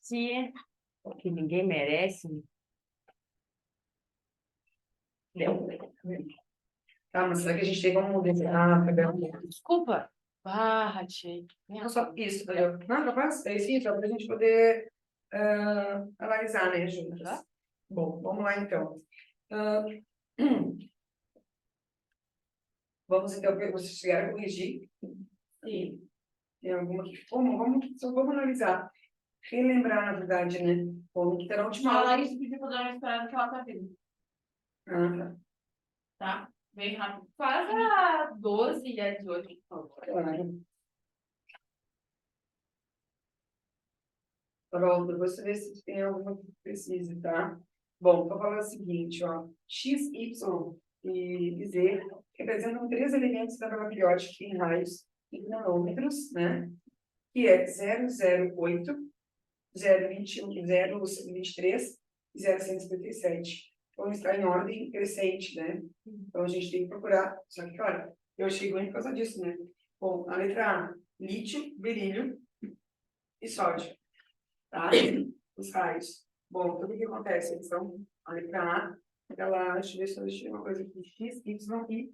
Se que ninguém merece. Deu. Tá, mas será que a gente tem como desenhar? Desculpa. Ah, tia. Não, só isso, valeu. Não, capaz? É isso, só para a gente poder analisar, né, juntas. Tá. Bom, vamos lá, então. Vamos, então, vocês chegaram a corrigir? Sim. Tem alguma que... Vamos analisar. Relembrar, na verdade, né? Como que terá a última aula. Fala isso, porque eu vou dar uma esperada que ela tá vindo. Ah, tá. Tá? Bem rápido. Faz a 12 e a 18, por favor. Claro. Tá bom, depois você vê se tem alguma que precise, tá? Bom, vou falar o seguinte, ó. X, Y e Z representam três elementos da tabela periódica em raios e nanômetros, né? Que é 008, 021, 023 e 0157. Então, está em ordem crescente, né? Então, a gente tem que procurar. Só que, claro, eu achei ruim por causa disso, né? Bom, a letra A, lítio, berílio e sódio. Tá? Os raios. Bom, então o que acontece? Eles são, a letra A, ela, deixa eu ver se eu deixei uma coisa aqui, X, Y e Z,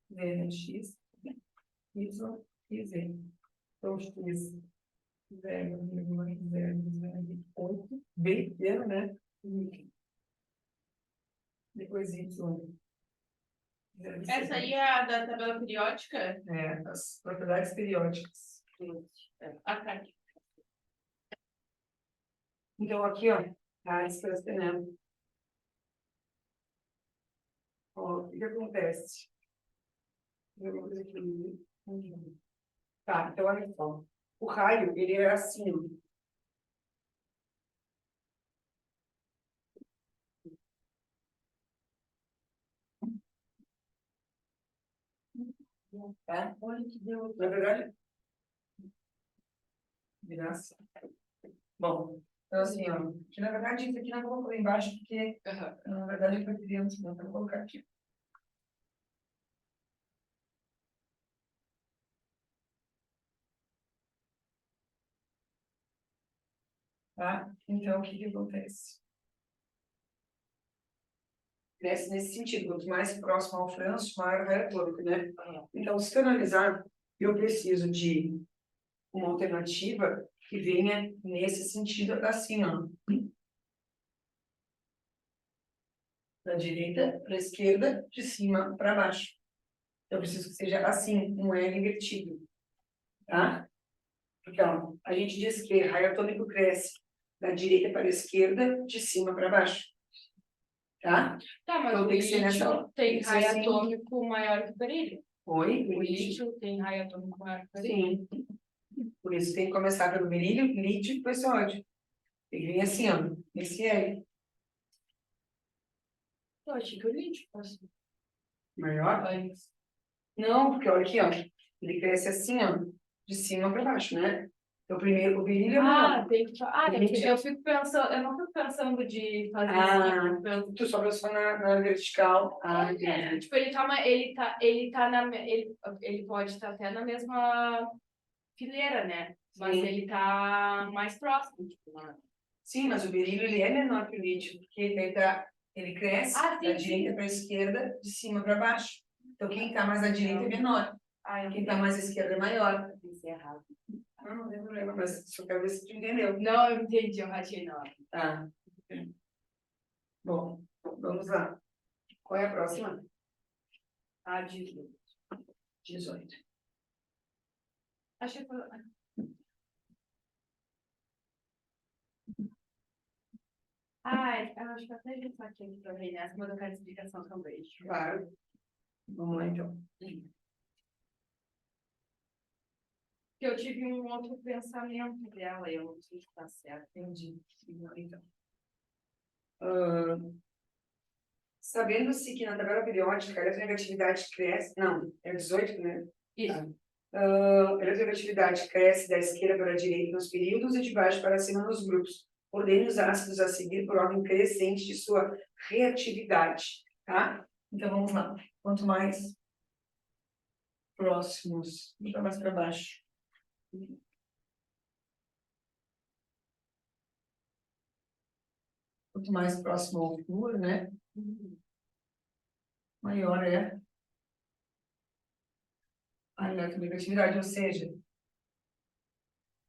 né? X, Y e Z. Então, X, 0,008, bem pequeno, né? Depois Y. 0,7. Essa aí é a da tabela periódica? É, as propriedades periódicas. Ah, Então, aqui, ó, a esclarecimento. Ó, o que acontece? Vou fazer aqui. Tá, então olha só. O raio, ele é assim, ó. Tá? Olha que deu. Na verdade, graça. Bom, então assim, ó. Que na verdade isso aqui não vou colocar embaixo, porque na verdade ele vai ter dentro, então vou colocar aqui. Tá? Então, o que que acontece? Nesse sentido, quanto mais próximo ao Franço, maior o raio atômico, né? Então, se eu analisar, eu preciso de uma alternativa que venha nesse sentido assim, ó. Da direita para a esquerda, de cima para baixo. Eu preciso que seja assim, um L invertido. Tá? Então, a gente diz que raio atômico cresce da direita para a esquerda, de cima para baixo. Tá? Tá, mas então, o tem que ser lítio tem raio assim. atômico maior que o berílio. Oi? O lítio tem raio atômico maior que o Sim. berílio. Por isso tem que começar pelo berílio, lítio e depois sódio. Tem que vir assim, ó, esse L. Eu achei que o lítio fosse Maior? antes. Não, porque olha aqui, ó. Ele cresce assim, ó, de cima para baixo, né? Então, primeiro, o berílio é maior. Tem que eu fico pensando, eu não fico pensando de fazer assim, Tu só pensou na vertical. Entendi. tipo, ele pode estar até na mesma fileira, né? Mas Sim. ele tá mais próximo, tipo, Sim, mas o berílio ele é menor que o lítio, porque ele cresce da direita para a esquerda, de cima para baixo. Então, quem está mais à direita é menor. Quem está mais à esquerda é maior. Isso é errado. Não tem problema, mas só quero ver se tu entendeu. Não, eu entendi, eu ratei na hora. Tá. Bom, vamos lá. Qual é a próxima? A 18. 18. Achei que... eu acho que até a gente tá aqui pra ver nessa, mas eu quero explicação também. Claro. Vamos lá, então. Porque eu tive um outro pensamento dela, eu não sei se tá certo. Entendi. Então. Sabendo-se que na tabela periódica a eletronegatividade cresce... Não, é 18, né? Isso. A eletronegatividade cresce da esquerda para a direita nos períodos e de baixo para cima nos grupos. Ordene os ácidos a seguir por ordem crescente de sua reatividade. Tá? Então, vamos lá. Quanto mais próximos. Vou botar mais para baixo. Quanto mais próximo ao flúor, né? Maior é a eletronegatividade, ou seja,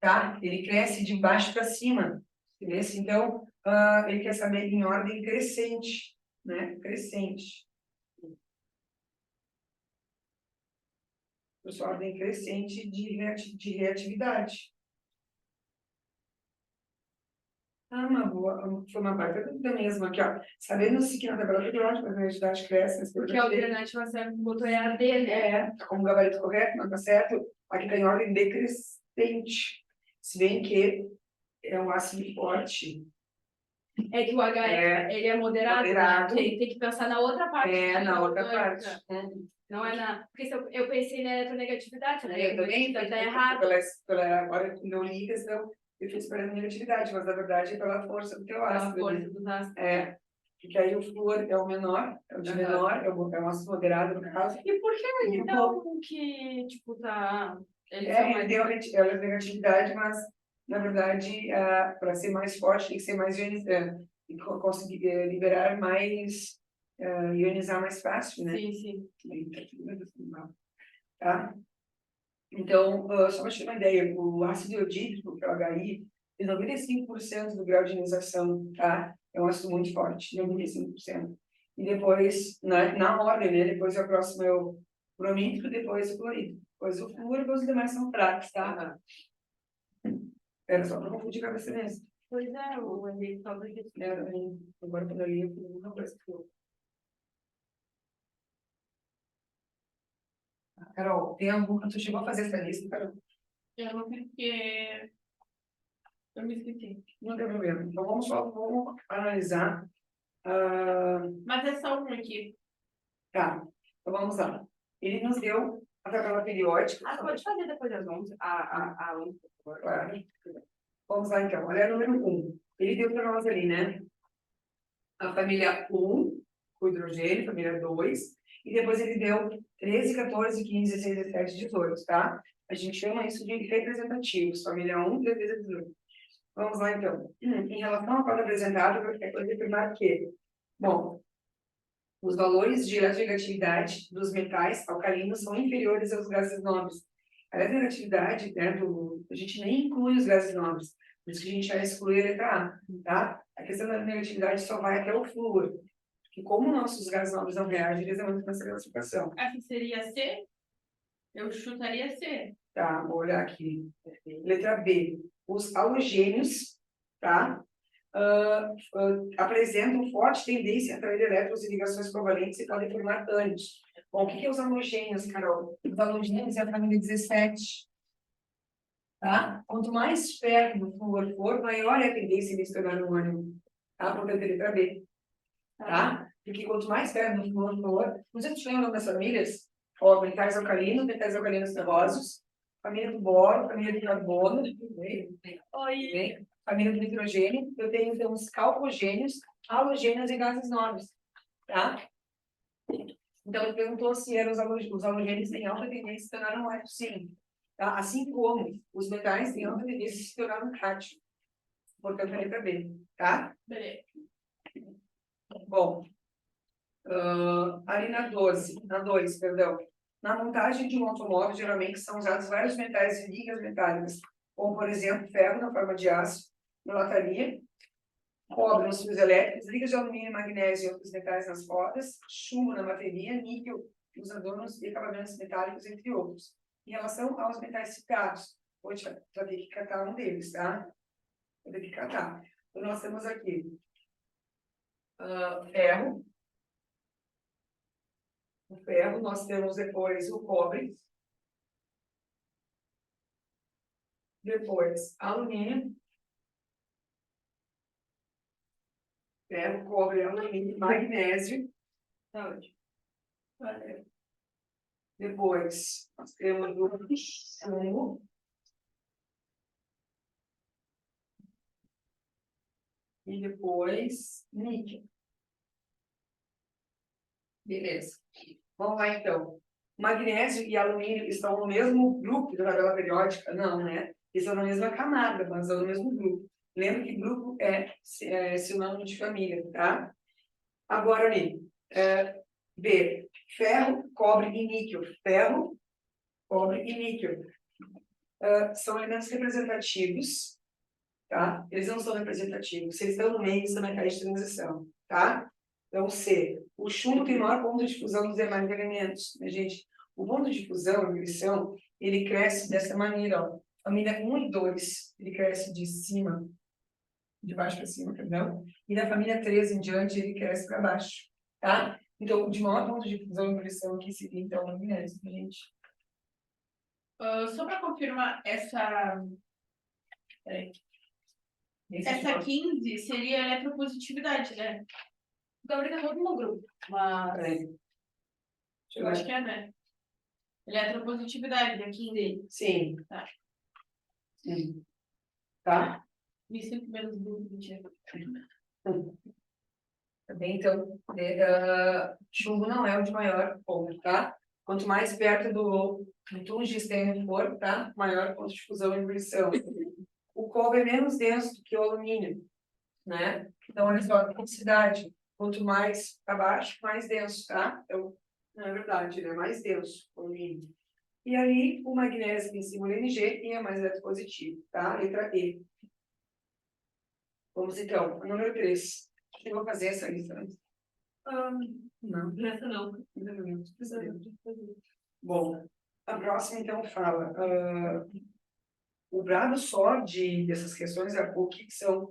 tá? Ele cresce de baixo para cima. Beleza? Então, ele quer saber em ordem crescente, né? Crescente. Sua ordem crescente de reatividade. Uma boa, foi uma baita dúvida mesmo aqui, ó. Sabendo-se que na tabela periódica a reatividade cresce... Porque a alternativa certa que botou é a D, né? Tá como gabarito correto, mas tá certo. Aqui tem ordem decrescente. Se bem que é um ácido forte. É que o HF, ele é moderado, moderado. Né? Tem que pensar na outra parte. Na outra parte. Não é na... Porque eu pensei na eletronegatividade, né? Eu também, tá errado. Agora, quando eu li a questão, eu fiz pela negatividade, mas na verdade é pela força do teu ácido. Pela força dos ácidos. Porque aí o flúor é o menor, é o de menor, é o ácido moderado no caso. E por que então que, tipo, tá... Ele deu a negatividade, mas na verdade, para ser mais forte, tem que ser mais ionizante, e conseguir liberar mais, ionizar mais fácil, né? Sim. Tá? Então, só para te ter uma ideia, o ácido iodídrico, que é o HI, tem 95% do grau de ionização, tá? É um ácido muito forte, 95%. E depois, na ordem, né? Depois o próximo é o bromídrico, depois o clorídrico. Depois o flúor, depois os demais são fracos, tá? Era só para confundir a cabeça mesmo. Pois é, o Henrique talvez... Agora, quando eu li, eu não parece que eu... Carol, tem algum... Tu chegou a fazer essa lista, Carol? Eu não sei porque... Eu me esqueci. Não tem problema. Então, vamos analisar. Mas é só um aqui. Tá, então vamos lá. Ele nos deu a tabela periódica. Pode fazer depois das 11. A 11, por favor. Claro. Vamos lá, então. Olha o número 1. Ele deu para nós ali, né? A família 1, o hidrogênio, família 2. E depois ele deu 13, 14, 15, 16, 17, 18, tá? A gente chama isso de representativos. Família 1, 13, 18. Vamos lá, então. Em relação ao quadro apresentado, é coisa afirmar que, bom, os valores de eletronegatividade dos metais alcalinos são inferiores aos gases nobres. A eletronegatividade, né, a gente nem inclui os gases nobres, por isso que a gente vai excluir a letra A, tá? A questão da negatividade só vai até o flúor, porque como nossos gases nobres não reagem, eles não entram nessa classificação. Aqui seria C? Eu chutaria C. Tá, vou olhar aqui. Letra B. Os halogênios, tá? Apresentam forte tendência a atrair elétrons e ligações covalentes e podem formar ânions. Bom, o que é os halogênios, Carol? Os halogênios é a família 17. Tá? Quanto mais perto do flúor for, maior é a tendência de se tornar um ânion. Tá? Portanto, letra B. Tá? Porque quanto mais perto do flúor for, você te lembra das famílias? Ó, metais alcalinos terrosos, família do boro, família do carbono, Oi. família do nitrogênio, eu tenho então os calcogênios, halogênios e gases nobres, tá? Então ele perguntou se eram os halogênios têm alta tendência a se tornar um ácido, sim, tá? Assim como os metais têm alta tendência a se tornar um cátion, portanto a letra B, tá? Beleza. Bom, ali na 2, perdão, na montagem de um automóvel geralmente são usados vários metais e ligas metálicas, como por exemplo ferro na forma de aço, na lataria, cobre nos fios elétricos, ligas de alumínio, magnésio e outros metais nas rodas, chumbo na bateria, níquel nos adornos e acabamentos metálicos, entre outros. Em relação aos metais citados, hoje vai ter que catar um deles, tá? Vou ter que catar. Então, nós temos aqui ferro. O ferro, nós temos depois o cobre. Depois, alumínio. Ferro, cobre, alumínio, magnésio. Tá ótimo. Depois, nós temos o chumbo. E depois, níquel. Beleza. Vamos lá, então. Magnésio e alumínio estão no mesmo grupo da tabela periódica? Não, né? Estão na mesma camada, mas estão no mesmo grupo. Lembra que grupo é sinônimo de família, tá? Agora ali, B, ferro, cobre e níquel. Ferro, cobre e níquel. São elementos representativos, tá? Eles não são representativos. Se eles estão no meio, eles estão na caixa de transição, tá? Então, C, o chumbo tem maior ponto de fusão dos demais elementos, né, gente? O ponto de fusão, a ebulição, ele cresce dessa maneira, ó. Família 1 e 2, ele cresce de baixo para cima, perdão. E da família 3 em diante, ele cresce para baixo, tá? Então, de maior ponto de fusão e ebulição aqui seria, então, o magnésio, tá, gente? Só para confirmar, essa 15 seria a eletropositividade, né? O Gabriel tá todo no grupo, mas Eu acho que é, né? Eletropositividade, a 15. Sim. Tá. Sim. Tá? Me sinto menos burro, mentira. Tá bem? Então, chumbo não é o de maior ponto, tá? Quanto mais perto do tungstênio for, tá? Maior ponto de fusão e ebulição. O cobre é menos denso do que o alumínio, né? Então, olha só, a densidade. Quanto mais para baixo, mais denso, tá? Então, não é verdade, ele é mais denso, o alumínio. E aí, o magnésio tem símbolo Mg e é mais eletropositivo, tá? Letra E. Vamos então, a número 3. Eu vou fazer essa lista, né? Não. Essa não. Bom, a próxima então fala. O brado só dessas questões é o que são.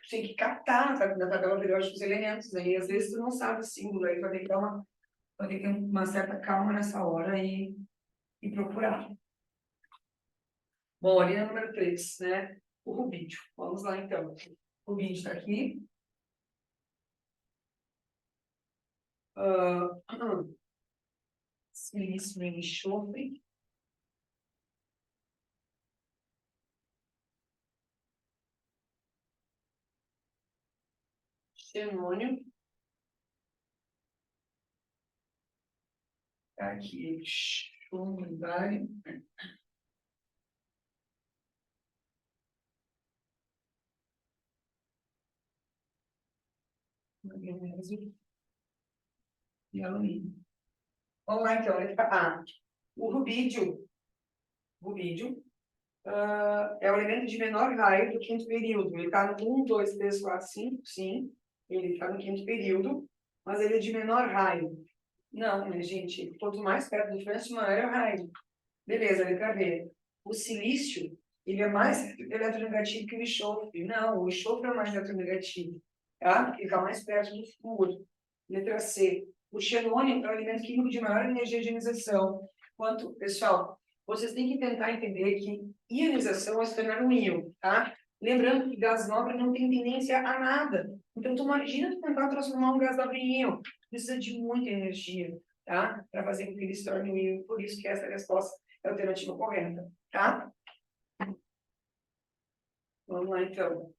Tu tem que captar na tabela periódica os elementos, aí às vezes tu não sabe o símbolo, aí vai ter que ter uma certa calma nessa hora e procurar. Bom, ali na número 3, né? O rubídio. Vamos lá então. O rubídio está aqui. Silício e enxofre. Xenônio. Tá aqui, chumbo e bário. Magnésio e alumínio. Vamos lá, então. O rubídio. É o elemento de menor raio do quinto período. Ele está no 1, 2, 3, 4, 5, sim. Ele está no quinto período, mas ele é de menor raio. Não, né, gente? Quanto mais perto do Francis, maior é o raio. Beleza, letra B. O silício, ele é mais eletronegativo que o enxofre. Não, o enxofre é mais eletronegativo, tá? Porque ele está mais perto do flúor. Letra C. O xenônio é o elemento químico de maior energia de ionização. Pessoal, vocês têm que tentar entender que ionização é se tornar um íon, tá? Lembrando que gás nobre não tem tendência a nada. Então, tu imagina tu tentar transformar um gás nobre em íon. Precisa de muita energia, tá? Para fazer com que ele se torne um íon. Por isso que essa resposta é a alternativa correta, tá? Vamos lá, então.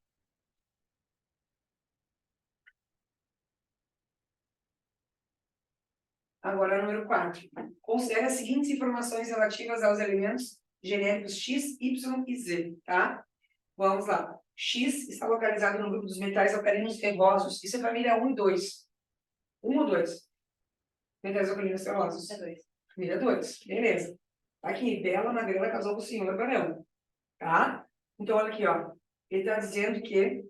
Agora, número 4. Considere as seguintes informações relativas aos elementos genéricos X, Y e Z, tá? Vamos lá. X está localizado no grupo dos metais alcalinos ferrosos. Isso é família 1 e 2. 1 ou 2? Metais alcalinos ferrosos. é 2. Família 2. Beleza. Aqui, bela magrela casou com o senhor Barão. Tá? Então, olha aqui, ó. Ele está dizendo que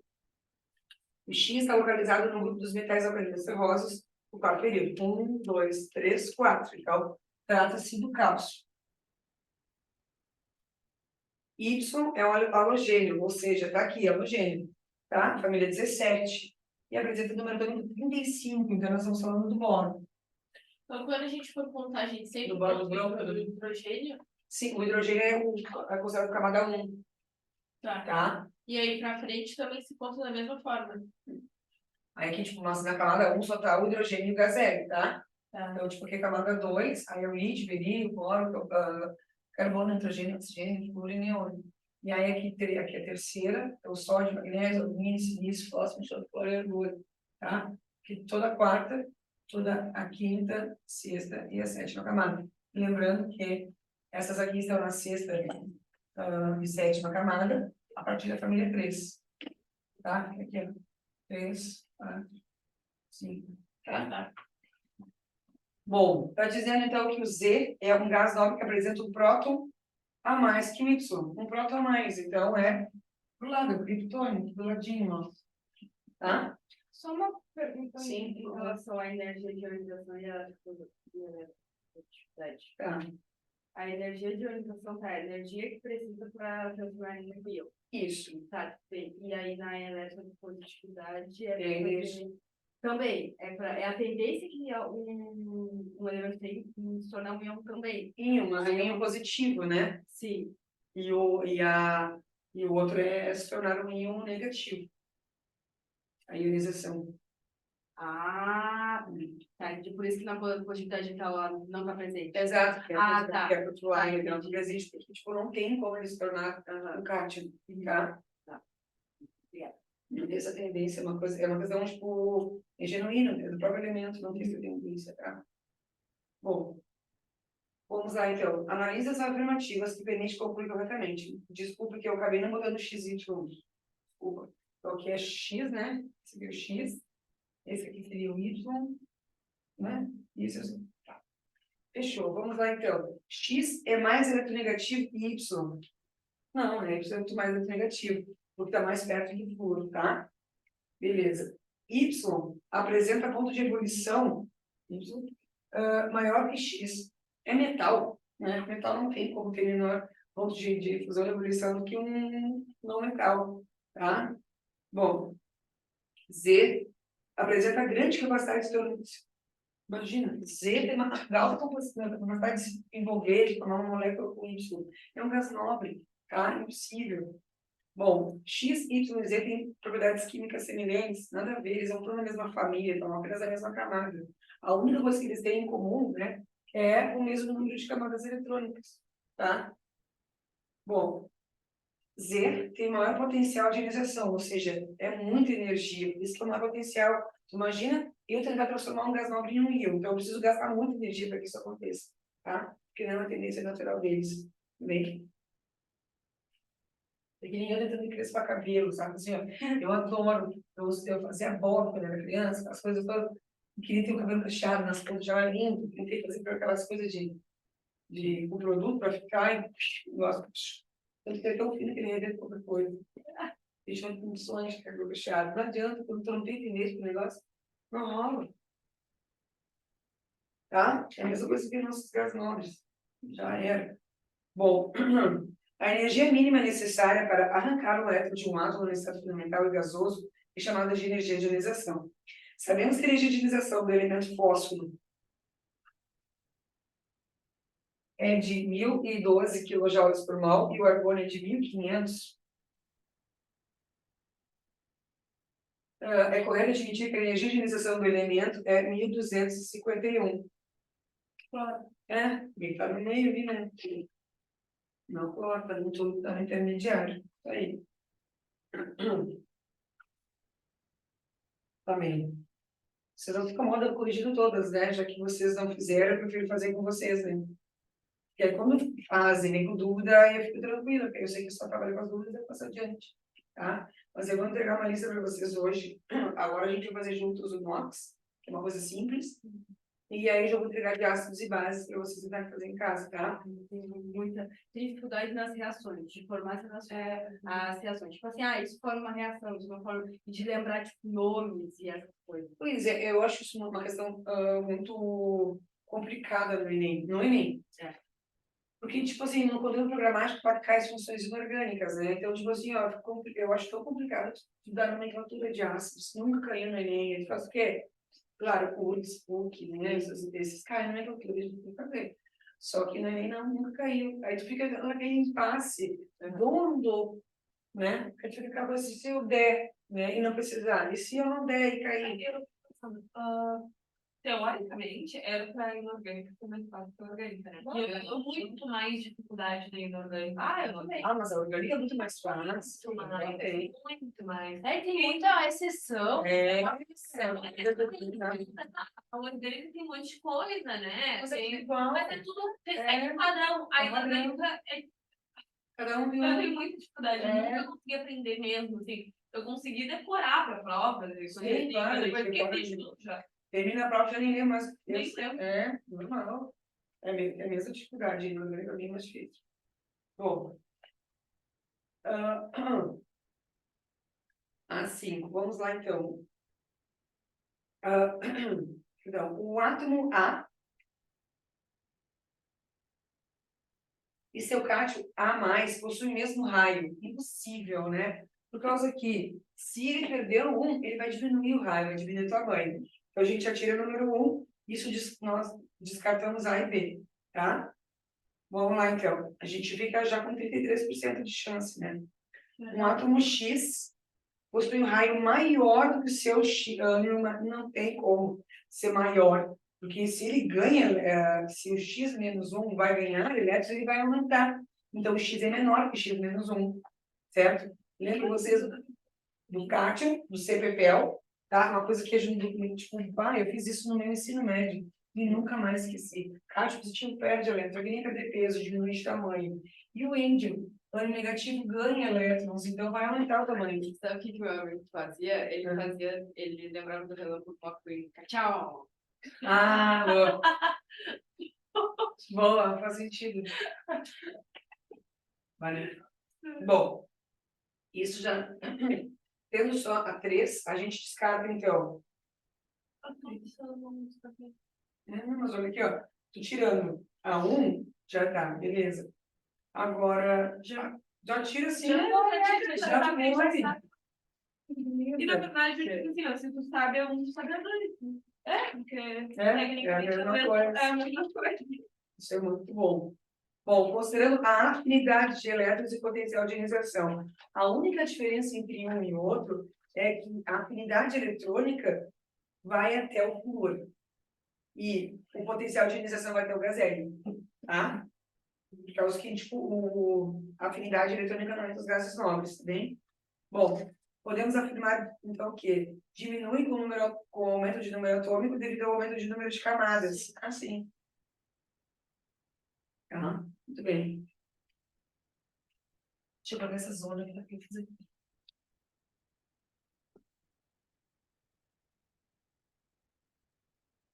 o X está localizado no grupo dos metais alcalinos ferrosos, o quarto período. 1, 2, 3, 4. Então, trata-se do cálcio. Y é um halogênio, ou seja, está aqui, halogênio. Tá? Família 17. E apresenta o número atômico 35, então nós estamos falando do boro. Então, quando a gente for contar, a gente sempre Do boro conta do do hidrogênio. Sim, o hidrogênio é considerado camada 1. Tá? E aí, para frente, também se conta da mesma forma. Aí aqui, tipo, nossa, na camada 1 só tá o hidrogênio e o gás hélio, tá? Tá. Então, tipo, aqui é camada 2, aí é o lítio, berílio, boro, carbono, nitrogênio, oxigênio, fluorino e neônio. E aí aqui teria aqui a terceira, é o sódio, magnésio, alumínio, silício, fósforo, enxofre, cloro e argônio, tá? Aqui toda a quarta, toda a quinta, sexta e a sétima camada. Lembrando que essas aqui estão na sexta e sétima camada, a partir da família 3. Tá? Aqui, ó. 3, 4, 5. Tá? Bom, está dizendo então que o Z é um gás nobre que apresenta um próton a mais que o Y. Um próton a mais, então é pro lado, do criptônio, do ladinho, ó. Tá? Só uma pergunta Sim. em relação à energia de ionização e a atividade. Tá. A energia de ionização tá, a energia que precisa para transformar em energia. Isso. Tá, bem. E aí na eletropositividade Isso. também. É a tendência que um elemento tem em se tornar um íon também. Íon, um íon positivo, né? Sim. E o outro é se tornar um íon negativo. A ionização. Ah, tá. Por isso que na positividade tá lá, não está presente. Exato. Que é Ah, tá. Que é controlar, Tá, então, entendi. que existe, porque tipo, não tem como ele se tornar um cátion, tá? Tá. Obrigada. Essa tendência é uma questão, tipo, é genuína, do próprio elemento, não tem essa tendência, tá? Bom, vamos lá, então. Analise as afirmativas que permite concluir corretamente. Desculpa que eu acabei não botando XY. Desculpa. Então, aqui é X, né? Esse aqui é o X. Esse aqui seria o Y, né? Isso, assim. Tá. Fechou. Vamos lá, então. X é mais eletronegativo que Y. Não, né? Y é muito mais eletronegativo, porque está mais perto do puro, tá? Beleza. Y apresenta ponto de ebulição maior que X. É metal, né? Metal não tem como ter menor ponto de fusão e ebulição do que um não metal, tá? Bom, Z apresenta grande capacidade de tornar. Imagina, Z tem uma alta capacidade de se envolver, de formar uma molécula com Y. É um gás nobre, tá? Impossível. Bom, X, Y e Z têm propriedades químicas semelhantes, nada a ver, eles não estão na mesma família, estão apenas na mesma camada. A única coisa que eles têm em comum, né, é o mesmo número de camadas eletrônicas, tá? Bom, Z tem maior potencial de ionização, ou seja, é muita energia, por isso que é o maior potencial. Imagina eu tentar transformar um gás nobre em um íon, então eu preciso gastar muita energia para que isso aconteça, tá? Porque não é uma tendência natural deles, bem? É que nem eu tentando crescer cabelo, sabe? Assim, ó, eu adoro, eu fazia bola quando eu era criança, as coisas todas, eu queria ter o cabelo cacheado nas pontas, já era lindo, tentei fazer por aquelas coisas de o produto para ficar, e, nossa, eu fiquei tão fino que nem ia ver qualquer coisa. Deixa eu condições de cabelo cacheado, não adianta, quando tu não tem tendência pro negócio, não rola. Tá? É a mesma coisa que nossos gás nobres, já era. Bom, a energia mínima necessária para arrancar o elétron de um átomo no estado fundamental e gasoso é chamada de energia de ionização. Sabemos que a energia de ionização do elemento fósforo é de 1012 kJ por mol e o argônio é de 1500. É correto admitir que a energia de ionização do elemento é 1251. Claro. É, está no meio ali, né? Não corta, não tudo está no intermediário. Isso aí. Também. Vocês não ficam moda corrigindo todas, né? Já que vocês não fizeram, eu prefiro fazer com vocês, né? Porque aí quando fazem, vem com dúvida, aí eu fico tranquila, porque eu sei que só trabalho com as dúvidas e passo adiante, tá? Mas eu vou entregar uma lista para vocês hoje. Agora a gente vai fazer juntos o NOx, que é uma coisa simples. E aí eu já vou entregar de ácidos e bases para vocês tentarem fazer em casa, tá? Tem muita dificuldade nas reações, de formar as reações. Tipo assim, isso forma uma reação, isso não forma. De lembrar, tipo, nomes e essas coisas. Pois é, eu acho isso uma questão muito complicada no Enem. No Enem. É. Porque, tipo assim, no conteúdo programático pode cair as funções inorgânicas, né? Então, tipo assim, ó, eu acho tão complicado estudar nomenclatura de ácidos. Nunca caiu no Enem. Ele faz o quê? Claro, URGS, PUC, né? Esses caem na nomenclatura, a gente tem que fazer. Só que no Enem não, nunca caiu. Aí tu fica naquele impasse, dondo, né? Porque tu fica assim, se eu der, né? E não precisar. E se eu não der e cair? teoricamente, era para inorgânica ser mais fácil que a orgânica, né? E eu tenho muito mais dificuldade na inorgânica. Ah, eu também. Ah, mas a orgânica é muito mais fácil. Muito mais. Também. Muito mais. É, tem muita exceção. É. A orgânica tem um monte de coisa, né? Mas é Tem- igual. Mas é tudo É. é padrão. A É padrão. inorgânica é Cada um viu. eu tenho muita dificuldade, eu É. nunca consegui aprender mesmo, assim. Eu consegui decorar para prova, isso Sim, aí, claro, mas depois você fiquei pode- triste tudo já. Termina a prova, já nem lembro mais. Nem lembro. É, normal. É a mesma dificuldade, a orgânica é bem mais difícil. Bom. ah, assim, vamos lá então. Ah, Perdão, o átomo A e seu cátion A+, possuem o mesmo raio. Impossível, né? Por causa que, se ele perder o 1, ele vai diminuir o raio, vai diminuir o tamanho. Então, a gente atira o número 1, isso nós descartamos A e B, tá? Vamos lá, então. A gente fica já com 33% de chance, né? Um átomo X possui um raio maior do que o seu X, não tem como ser maior, porque se ele ganha, se o X menos 1 vai ganhar elétrons, ele vai aumentar. Então, o X é menor que o X menos 1, certo? Lembra vocês do cátion, do CPPEL, tá? Uma coisa que a gente, tipo, eu fiz isso no meu ensino médio e nunca mais esqueci. Cátion positivo perde elétron, ganha perder peso, diminui de tamanho. E o êndio, ânion negativo, ganha elétrons, então vai aumentar o tamanho. Sabe o que meu amigo fazia? Ele lembrava do relâmpago McQueen. Tchau! Ah, boa. Boa, faz sentido. Vale. Bom, isso já... Tendo só a 3, a gente descarta, então. Não, mas olha aqui, ó. Tô tirando a 1, já tá, beleza. Agora, já tira assim. Já Já foi. E na verdade, assim, ó, se tu sabe, é um sabe a dois. Porque tecnicamente a mesma é coisa. a mesma coisa. Isso é muito bom. Bom, considerando a afinidade de elétrons e potencial de ionização, a única diferença entre um e outro é que a afinidade eletrônica vai até o flúor e o potencial de ionização vai até o gás hélio, tá? Por causa que, tipo, a afinidade eletrônica não é dos gases nobres, tá bem? Bom, podemos afirmar, então, que diminui com o aumento de número atômico devido ao aumento de número de camadas. Assim. Tá? Muito bem. Deixa eu pegar essa zona que tá aqui.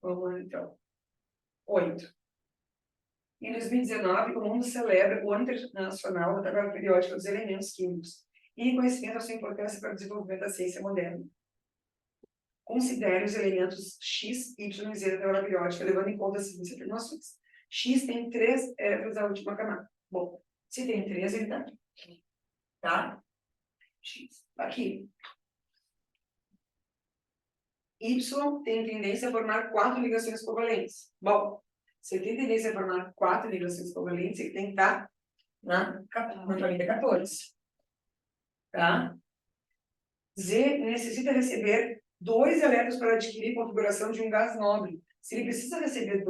Vamos lá, então. 8. Em 2019, o mundo celebra o Ano Internacional da Tabela Periódica dos Elementos Químicos e reconhecimento da sua importância para o desenvolvimento da ciência moderna. Considere os elementos X, Y e Z da tabela periódica, levando em conta as seguintes afirmações. X tem 3 elétrons na última camada. Bom, se tem 3, ele está aqui. Tá? X. Aqui. Y tem tendência a formar 4 ligações covalentes. Bom, se ele tem tendência a formar 4 ligações covalentes, ele tem que estar na família 14. Tá? Z necessita receber 2 elétrons para adquirir configuração de um gás nobre. Se ele precisa receber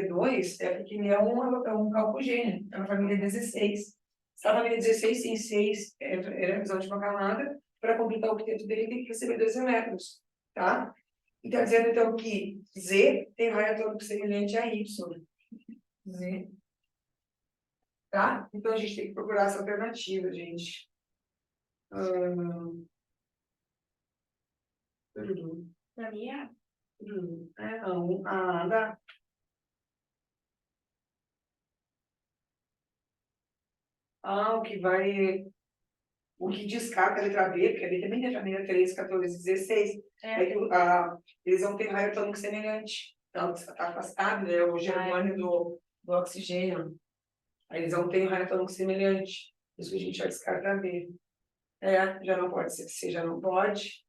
2, é porque ele é um calcogênio, é uma família 16. Se a família 16 tem 6 elétrons de uma camada, para completar o octeto dele, tem que receber 2 elétrons, tá? E está dizendo, então, que Z tem raio atômico semelhante a Y. Z. Tá? Então, a gente tem que procurar essa alternativa, gente. Pra mim é. Não, dá. O que descarta a letra B, porque a B também tem a família 13, 14, 16, é que eles vão ter raio atômico semelhante. Então, está afastado, né? O germânio do oxigênio. Aí eles vão ter um raio atômico semelhante. Por isso que a gente vai descartar B. Já não pode ser C, já não pode.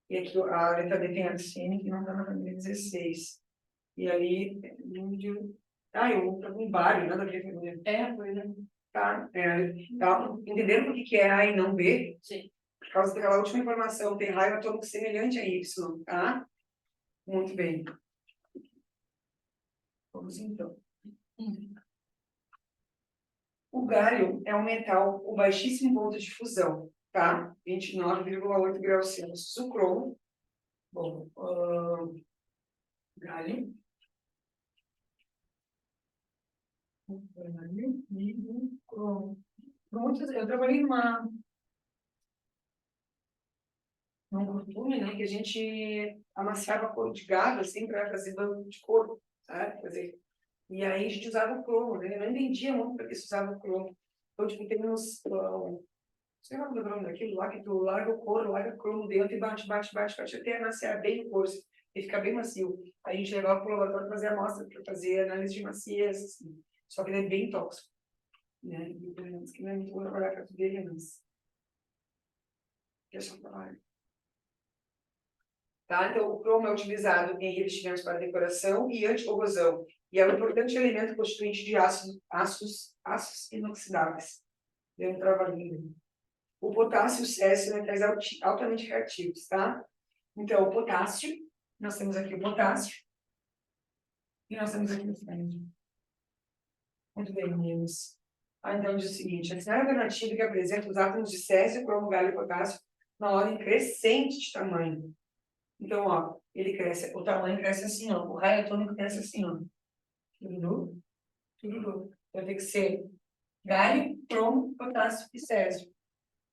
E aqui a letra D tem arsênio, que não está na família 16. E ali, índio. Eu estou com bário, nada a ver com Pois é. tá? Tá? Entendendo por que é A e não B? Sim. Por causa daquela última informação, tem raio atômico semelhante a Y, tá? Muito bem. Vamos então. O galho é um metal com baixíssimo ponto de fusão, tá? 29,8 graus Celsius. O cromo, bom, galho. Galho e o cromo. Eu trabalhei num costume, né, que a gente amaciava couro de gado, assim, para fazer banco de couro, sabe? E aí a gente usava o cromo, né? Eu não entendia muito para que se usava o cromo. Então, tipo, tem uns... sei lá o nome daquilo lá, que tu larga o couro, larga o cromo dentro e bate, bate, bate, bate, até amaciar bem o couro, e ficar bem macio. Aí a gente levava para o laboratório para fazer amostra, para fazer análise de maciez, assim. Só que ele é bem tóxico, né? E por exemplo, que não é muito bom trabalhar perto dele, mas... Deixa eu falar. Tá? Então, o cromo é utilizado em revestimentos para decoração e anticorrosão, e é um importante elemento constituinte de aços inoxidáveis. Deu um trava-língua. O potássio e o césio são metais altamente reativos, tá? Então, o potássio, nós temos aqui o potássio, e nós temos aqui o césio. Muito bem, meninos. Então, diz o seguinte: a cenário alternativo que apresenta os átomos de césio, cromo, galho e potássio na ordem crescente de tamanho. Então, ó, ele cresce, o tamanho cresce assim, ó, o raio atômico cresce assim, ó. Tudo, tudo. Então, tem que ser galho, cromo, potássio e césio.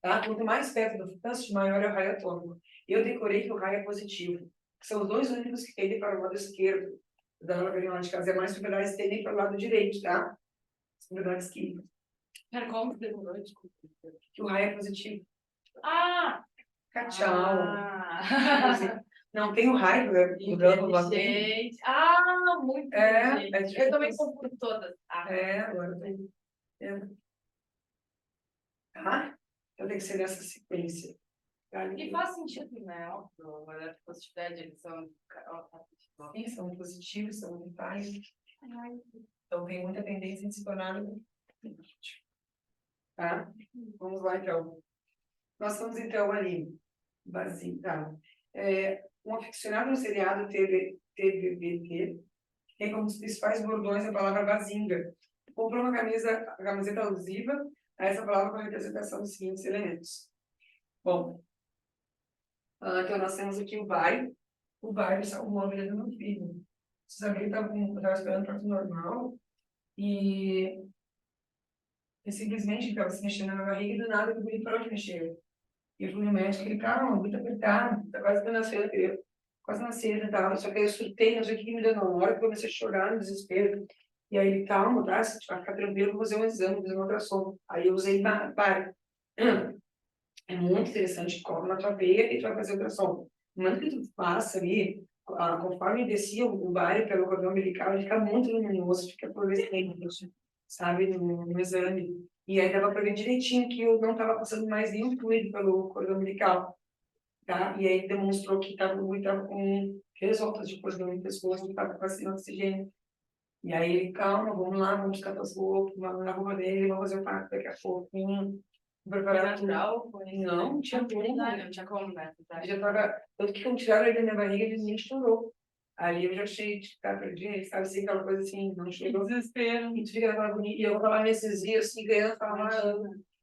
Tá? Quanto mais perto do potássio, maior é o raio atômico. Eu decorei que o raio é positivo. São os dois únicos que tendem para o lado esquerdo da tabela periódica. As demais propriedades tendem para o lado direito, tá? As propriedades químicas. Cara, como que demorou? Desculpa. Que o raio é positivo. Ah! Tchau. Ah. Não tem o raio mudando o lado dele. Gente. Ah, muito inteligente. É Eu também confundo todas. Ah. agora tem. Tá? Então tem que ser nessa sequência. E faz sentido, né? A positividade, eles são. Sim, são positivos, são vitais. Então tem muita tendência em se tornar. Tá? Vamos lá, então. Nós estamos, então, ali. Vazio, tá? Um aficionado no seriado TVBT tem como os principais bordões a palavra bazinga. Comprou uma camiseta alusiva a essa palavra com a representação dos seguintes elementos. Bom, então nós temos aqui o bairro. O bairro salvou a vida do meu filho. Você sabia que eu estava esperando parto normal e simplesmente estava se mexendo na barriga e do nada ele parou de mexer. E eu fui no médico, ele, calma, muito apertado, tá quase nascendo, quase nascendo e tal. Só que aí eu surtei, não sei o que me deu na hora, eu comecei a chorar no desespero. E aí ele, calma, tá? Você vai ficar tranquilo, vou fazer um exame, vou fazer uma ultrassom. Aí eu usei para. É muito interessante, cola na tua veia e tu vai fazer ultrassom. No momento que tu passa ali, conforme descia o bário pelo cordão umbilical, ele fica muito luminoso, fica fluorescente, sabe, no exame. E aí dava para ver direitinho que eu não estava passando mais nenhum fluido pelo cordão umbilical, tá? E aí demonstrou que estava com resultados de cordão no pescoço, que estava passando oxigênio. E aí ele, calma, vamos lá, vamos buscar tuas roupas, vamos na roupa dele, vamos fazer o parto daqui a pouco. Preparar tudo. Não tinha como. Não tinha como, né? Já tava, tanto que quando tiraram ele da minha barriga, ele nem estourou. Ali eu já achei de ficar perdida, sabe assim, aquela coisa assim, não chegou. Desespero. E tu fica naquela agonia, e eu tava anestesia, assim, ganhando,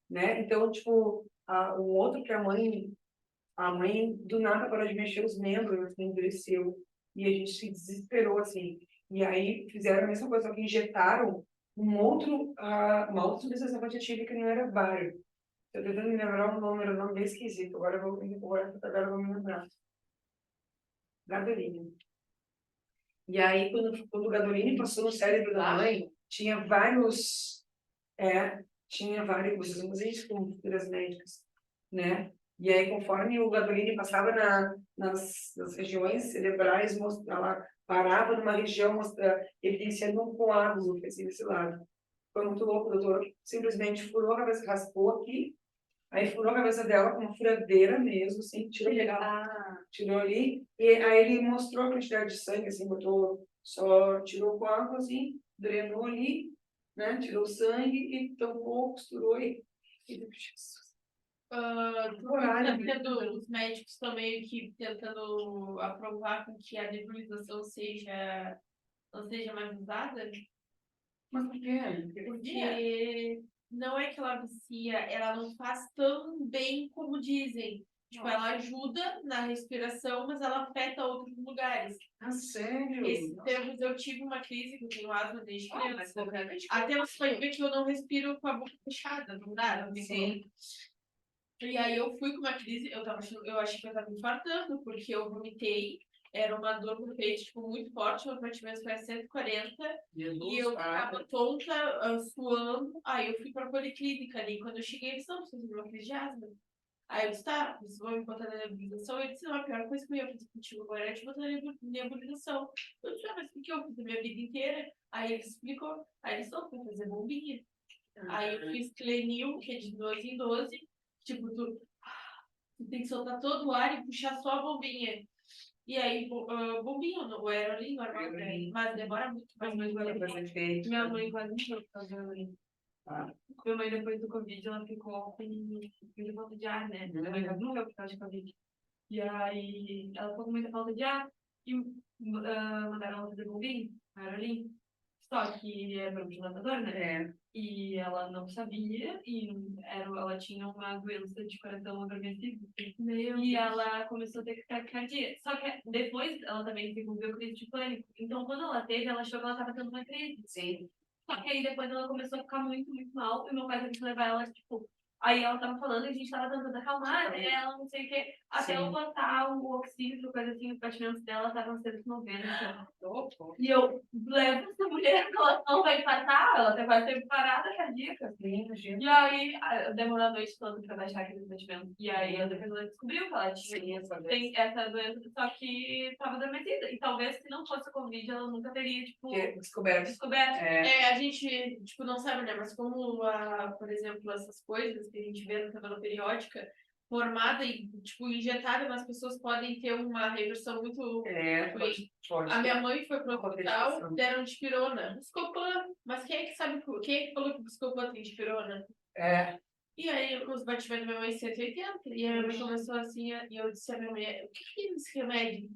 né? Então, tipo, o outro que a mãe do nada parou de mexer os membros, assim, endureceu. E a gente se desesperou, assim. E aí fizeram a mesma coisa, só que injetaram uma outra substância quantitativa que não era bário. Eu tô tentando me lembrar o nome bem esquisito. Agora eu vou me lembrar. Gadoline. E aí, quando o gadoline passou no cérebro da mãe, tinha vários, vocês vão fazer isso com futuras médicas, né? E aí, conforme o gadoline passava nas regiões cerebrais, ela parava numa região evidenciando um coágulo que assim, desse lado. Foi muito louco, o doutor simplesmente furou a cabeça, raspou aqui. Aí furou a cabeça dela com uma furadeira mesmo, assim, tirou ali, e aí ele mostrou a quantidade de sangue, assim, tirou o coágulo, assim, drenou ali, né, tirou o sangue e tampou, costurou e Jesus. Horário. Tá tendo os médicos estão meio que tentando aprovar com que a nebulização não seja mais usada, Mas por quê? porque não é que ela vicia, ela não faz tão bem como dizem. Tipo, ela ajuda na respiração, mas ela afeta outros lugares. Ah, sério? Esses tempos eu tive uma crise, que eu tenho asma desde Mas criança. obviamente. Até você vai ver que eu não respiro com a boca fechada, não dá? Não tem Sim. como. E aí eu fui com uma crise, eu achei que eu tava infartando, porque eu vomitei, era uma dor no peito, tipo, muito forte, meu batimento foi a 140, e eu ficava tonta, suando, aí eu fui pra policlínica ali, quando eu cheguei, eles não, você teve uma crise de asma. Aí eu disse, tá, vocês vão me botar na nebulização, eu disse, não, a pior coisa que eu ia fazer contigo agora é te botar na nebulização. Eu disse, mas o que eu fiz a minha vida inteira? Aí ele explicou, aí eles não, foi fazer bombinha. Aí eu fiz Clenil, que é de 12 em 12. Tipo, tu tem que soltar todo o ar e puxar só a bombinha. E aí, bombinha, o aerolim normal, né? Mas demora muito mais. Minha mãe quase morreu por causa do aerolim. Minha mãe, depois do Covid, ela ficou com muita falta de ar, né? Minha mãe quase morreu por causa de Covid. E aí, ela ficou com muita falta de ar e mandaram ela fazer bombinha, aerolim. Só que é bronquidilatador, né? É. E ela não sabia, ela tinha uma doença de coração adormecido. E ela começou a ter taquicardia. Só que depois ela também desenvolveu crise de pânico. Então, quando ela teve, ela achou que ela estava tendo uma crise. Sim. Só que aí depois ela começou a ficar muito, muito mal. E meu pai teve que levar ela, tipo. Aí ela tava falando e a gente tava tentando acalmar, né? Ela não sei o quê. Até eu botar o oxímetro, coisa assim, os batimentos dela estavam 190. E eu levo essa mulher, ela não vai infartar, ela até vai ter parada cardíaca. E aí, demorou a noite toda pra baixar aqueles batimentos. E aí, depois ela descobriu que ela tinha tem essa doença, só que estava adormecida. E talvez se não fosse o Covid, ela nunca teria, tipo, Descoberto. A gente, tipo, não sabe, né? Mas como, por exemplo, essas coisas que a gente vê na tabela periódica, formada e, tipo, injetada nas pessoas podem ter uma reversão muito ruim. Pode. A minha mãe foi pro hospital, deram dipirona. Buscopan. Mas quem é que sabe, quem é que falou que Buscopan tem dipirona? É. E aí, os batimentos da minha mãe 180. E a minha mãe começou assim, e eu disse à minha mãe, o que é esse remédio?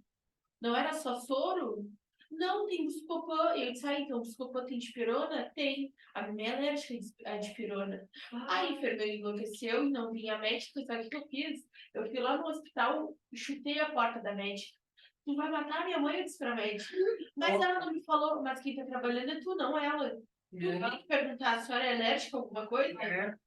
Não era só soro? Não, tem Buscopan. E eu disse, então Buscopan tem dipirona? Tem. A minha mãe é alérgica à dipirona. A enfermeira enlouqueceu e não vinha médica. Sabe o que eu fiz? Eu fui lá no hospital e chutei a porta da médica. Tu vai matar a minha mãe, eu disse pra médica. Mas ela não me falou, mas quem tá trabalhando é tu, não ela. Tu tem que perguntar, a senhora é alérgica a alguma coisa?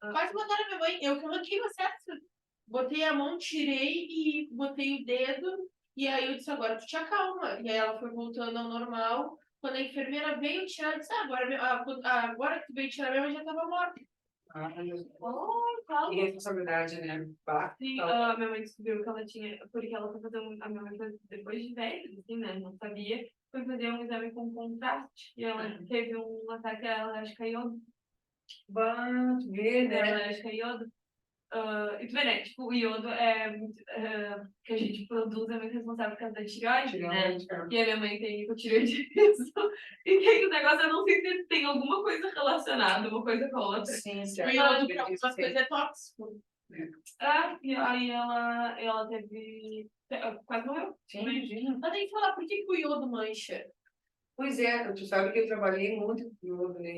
Quase mataram a minha mãe. Eu que arranquei o acesso. Botei a mão, tirei e botei o dedo. E aí eu disse, agora tu te acalma. E aí ela foi voltando ao normal. Quando a enfermeira veio tirar, eu disse, agora que tu veio tirar, minha mãe já tava morta. Que responsabilidade, né? Sim, a minha mãe descobriu que ela tinha, porque ela foi fazer a minha mãe foi depois de velha, assim, né? Não sabia. Foi fazer um exame com contraste. E ela teve um ataque alérgico a iodo. Tu vê, né? Alérgica a iodo. E tu vê, né? Tipo, o iodo que a gente produz é muito responsável por causa da tireoide, né? E a minha mãe tem hipotireoidismo. E tem o negócio, eu não sei se tem alguma coisa relacionada, uma coisa com a outra. Sim, O iodo para algumas coisas é tóxico. E aí ela teve. Quase morreu. Sim, imagina. Mas tem que falar por que o iodo mancha. Pois é, tu sabe que eu trabalhei muito com iodo, né?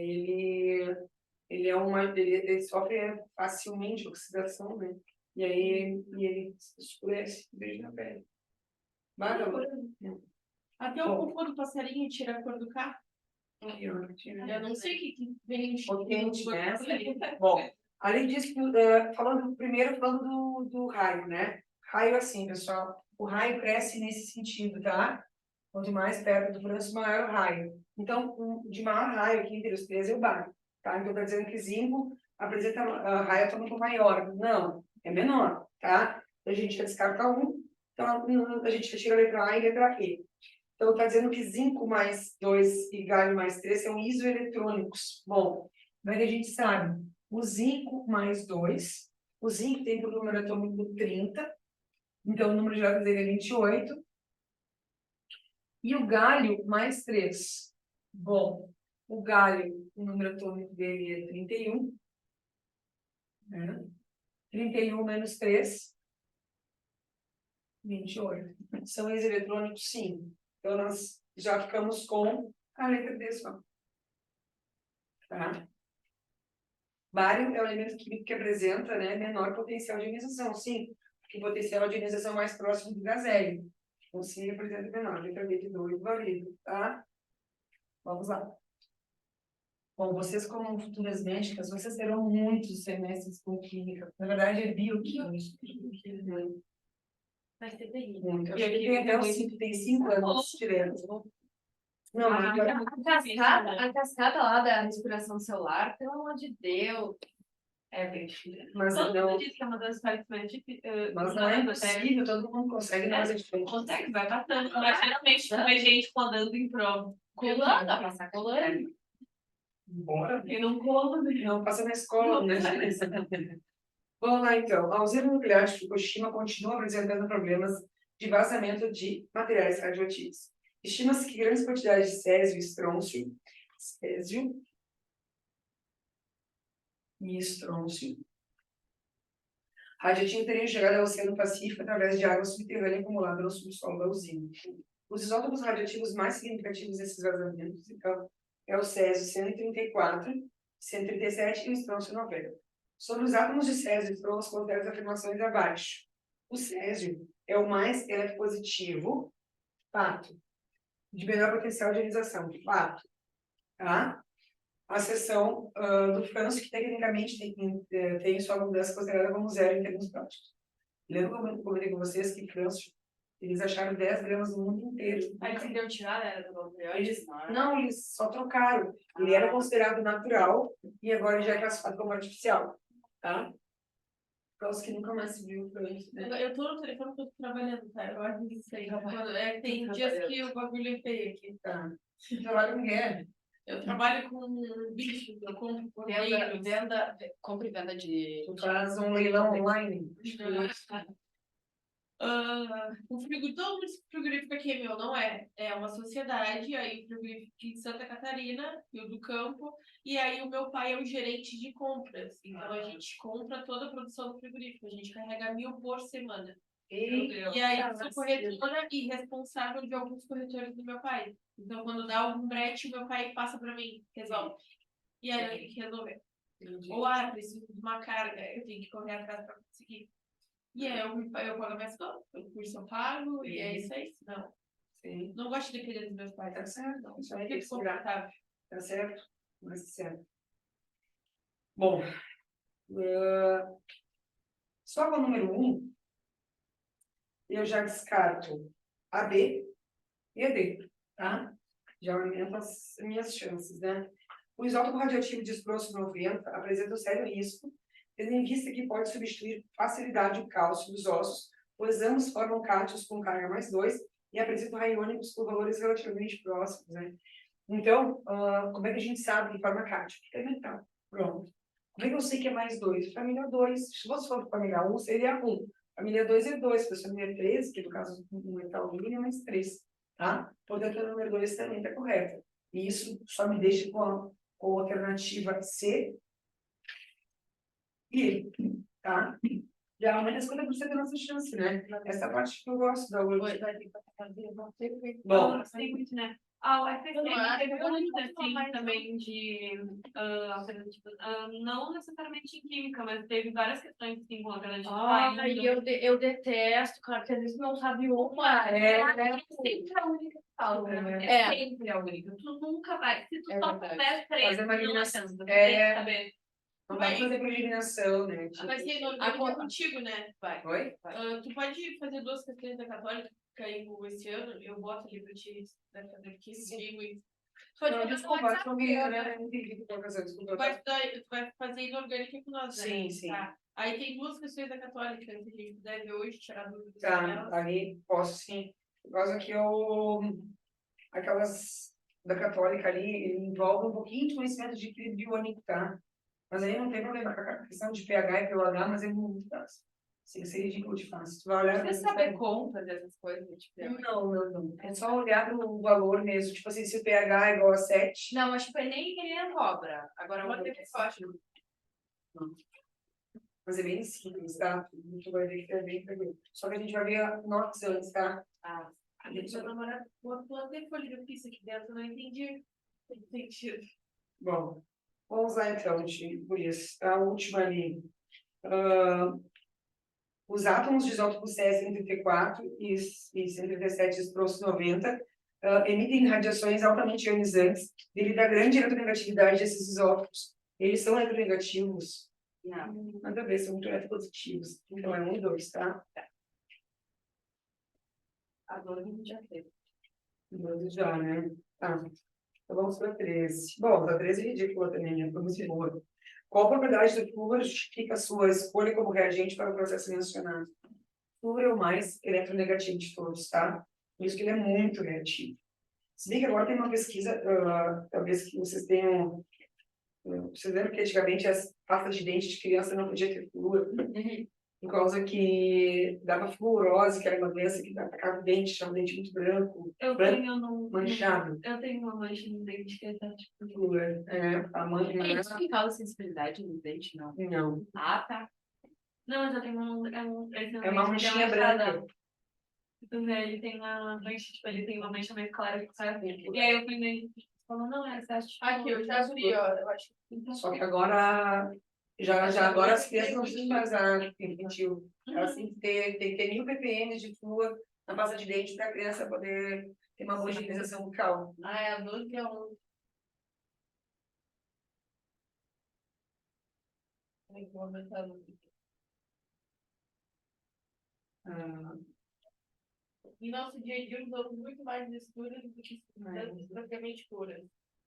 Ele sofre facilmente oxidação, né? E aí ele escurece, beijo na pele. Até o cocô do passarinho tira a cor do carro. Eu não sei o que vem potente, né? Bom, além disso, falando do raio, né? Raio assim, pessoal, o raio cresce nesse sentido, tá? Quanto mais perto do braço, maior o raio. Então, de maior raio aqui entre os três é o bario, tá? Então, está dizendo que zinco apresenta raio atômico maior. Não, é menor, tá? A gente vai descartar um, então a gente retira a letra A e a letra E. Então, está dizendo que zinco mais 2 e galho mais 3 são isoeletrônicos. Bom, como é que a gente sabe? O zinco mais 2, o zinco tem o número atômico 30, então o número de átomos dele é 28. E o galho mais 3. Bom, o galho, o número atômico dele é 31. Né? 31 menos 3, 28. São eletrônicos, sim. Então, nós já ficamos com a letra D só. Tá? Bário é um elemento químico que apresenta, né, menor potencial de ionização, sim. Porque o potencial de ionização é mais próximo do gás hélio. Então, sim, apresenta menor. Letra D de 2, válido. Tá? Vamos lá. Bom, vocês como futuras médicas, vocês terão muitos semestres com química. Na verdade, é bioquímica. Vai ser terrível. Muito. Eu cheguei tem até os 5 anos direto. Não, A, mas a cascata lá da respiração celular, pelo amor de Deus. É bem difícil. mas Todo não, mundo diz que é uma das partes mais difíceis. mas não é impossível, todo mundo consegue, mas é diferente. Consegue, vai passando. Mas geralmente tu vê gente rodando em prova. Colando, a passar colando. Bora. E não cola, né? Não, passa na escola, né? Vamos lá, então. A usina nuclear de Fukushima continua apresentando problemas de vazamento de materiais radioativos. Estima-se que grandes quantidades de césio e estrôncio radioativo teriam chegado ao Oceano Pacífico através de água subterrânea acumulada no subsolo da usina. Os isótopos radioativos mais significativos desses vazamentos, então, é o césio 134, 137 e o estrôncio 90. Sobre os átomos de césio e estrôncio, considere as afirmações abaixo. O césio é o mais eletropositivo, fato, de menor potencial de ionização, fato. Tá? A seção do Francio, que tecnicamente tem sua abundância considerada como zero em termos práticos. Lembra que eu comentei com vocês que Francio, eles acharam 10 gramas no mundo inteiro. Aí decidiram tirar, era do Eles, não, eles só trocaram. Ele era considerado natural e agora já é classificado como artificial. Tá? Para os que nunca mais se viu Francio, né? Eu tô no telefone, tô trabalhando, tá? Eu acho isso aí. Tem dias que o bagulho é feio aqui. Tá. Trabalho com guerra. Eu trabalho com bichos, eu compro por Compra e venda de. Tu faz um leilão online. O frigorífico, todo mundo frigorífico aqui é meu, não é? É uma sociedade, aí o frigorífico de Santa Catarina, Rio do Campo, e aí o meu pai é o gerente de compras. Então a gente compra toda a produção do frigorífico, a gente carrega 1.000 por semana. E aí eu sou corretora e responsável de alguns corretores do meu pai. Então quando dá algum brete, o meu pai passa para mim, resolve. E aí eu tenho que resolver. Ou preciso de uma carga, eu tenho que correr atrás para conseguir. E aí eu pago minhas contas, o curso eu pago, e é isso aí. Não. Sim. Não gosto de depender dos meus pais. Tá certo. Isso aí Fico confortável. Tá certo? Mas certo. Bom, só com o número 1, eu já descarto a B e a D, tá? Já aumento as minhas chances, né? O isótopo radioativo de estronço 90 apresenta um sério risco, tendo em vista que pode substituir com facilidade o cálcio dos ossos, pois ambos formam cátions com carga mais 2 e apresentam raiônicos com valores relativamente próximos, né? Então, como é que a gente sabe que forma cátion? Elementar. Pronto. Como é que eu sei que é mais 2? Família 2. Se fosse for família 1, seria 1. Família 2 é 2. Se fosse família 3, que no caso do metal é mais 3. Tá? Portanto, o número 2 também está correto. E isso só me deixa com a alternativa C e E. Tá? Já aumenta 50% da nossa chance, né? Essa parte que eu gosto da UFRJ. Bom, Tem muito, né? O FSM teve muito assim mas também de alternativas. Não necessariamente em química, mas teve várias questões assim, com alternativas. Eu detesto, claro, que às vezes não sabe uma. Sempre a única que fala. É sempre a única. Tu nunca vai. Se tu só souber três, fazer uma não eliminação. adianta. Tu tem que saber. Não vai fazer por eliminação, né? Vai ser inorgânica contigo, né? Vai. Oi? Tu pode fazer 2 questões da Católica que caiu esse ano. Eu boto ali pra ti, deve fazer aqui, digo isso. Não, desculpa, eu não entendi o que eu fazer, desculpa. Tu vai fazer inorgânica com nós, né? Sim, sim. Tá. Aí tem 2 questões da Católica, que a gente deve hoje tirar dúvidas Tá, delas. ali posso sim. Por causa que aquelas da Católica ali envolvem um pouquinho de conhecimento de equilíbrio iônico, tá? Mas aí não tem problema, a questão de pH e pH, mas é muito fácil. Sem ser ridículo de fácil. Tu vai olhar... Você saber conta dessas coisas? Tipo, não. É só olhar pro valor mesmo. Tipo assim, se o pH é igual a 7... não, mas tipo, nem cobra. Agora eu vou ter que Mas é bem simples, tá? Tu vai ver que é bem tranquilo. Só que a gente vai ver notas antes, tá? Ah, A gente meu namorado, quando tem folha de pizza aqui dentro, eu não entendi o sentido. Bom, vamos lá então, por isso. A última ali. Ah, os átomos de isótopo Fe134 e 137 estronço 90 emitem radiações altamente ionizantes devido à grande eletronegatividade desses isótopos. Eles são eletronegativos? Não, nada a ver, são muito eletropositivos. Então é 1 e 2, tá? A 12 a gente já teve. 12 já, né? Tá. Então vamos para 13. Bom, a 13 é ridícula também, né? Vamos embora. Qual propriedade do flúor justifica a sua escolha como reagente para o processo mencionado? O flúor é o mais eletronegativo de todos, tá? Por isso que ele é muito reativo. Se bem que agora tem uma pesquisa, talvez que vocês tenham. Vocês lembram que antigamente as pastas de dente de criança não podia ter flúor? Por causa que dava fluorose, que era uma doença que atacava o dente, deixava o dente muito branco, manchado. Eu tenho uma mancha no dente que é tipo Flúor. É, a mãe. É isso que causa sensibilidade no dente, não? Não. Ah, tá. Não, eu já tenho É uma manchinha branca. Ele tem uma mancha, tipo, ele tem uma mancha mais clara que sai dele. E aí eu fui nele falando, não, é, você acha que Aqui, eu já abri, ó. Eu acho que Só que agora, já agora as crianças não precisam mais usar infantil. Elas têm que ter 1000 ppm de flúor na pasta de dente para a criança poder ter uma boa higienização bucal. Ah, é a 12 que é 11. Vou aumentar a luz. Ah, Em nosso dia a dia, usamos muito mais misturas do que substâncias propriamente puras.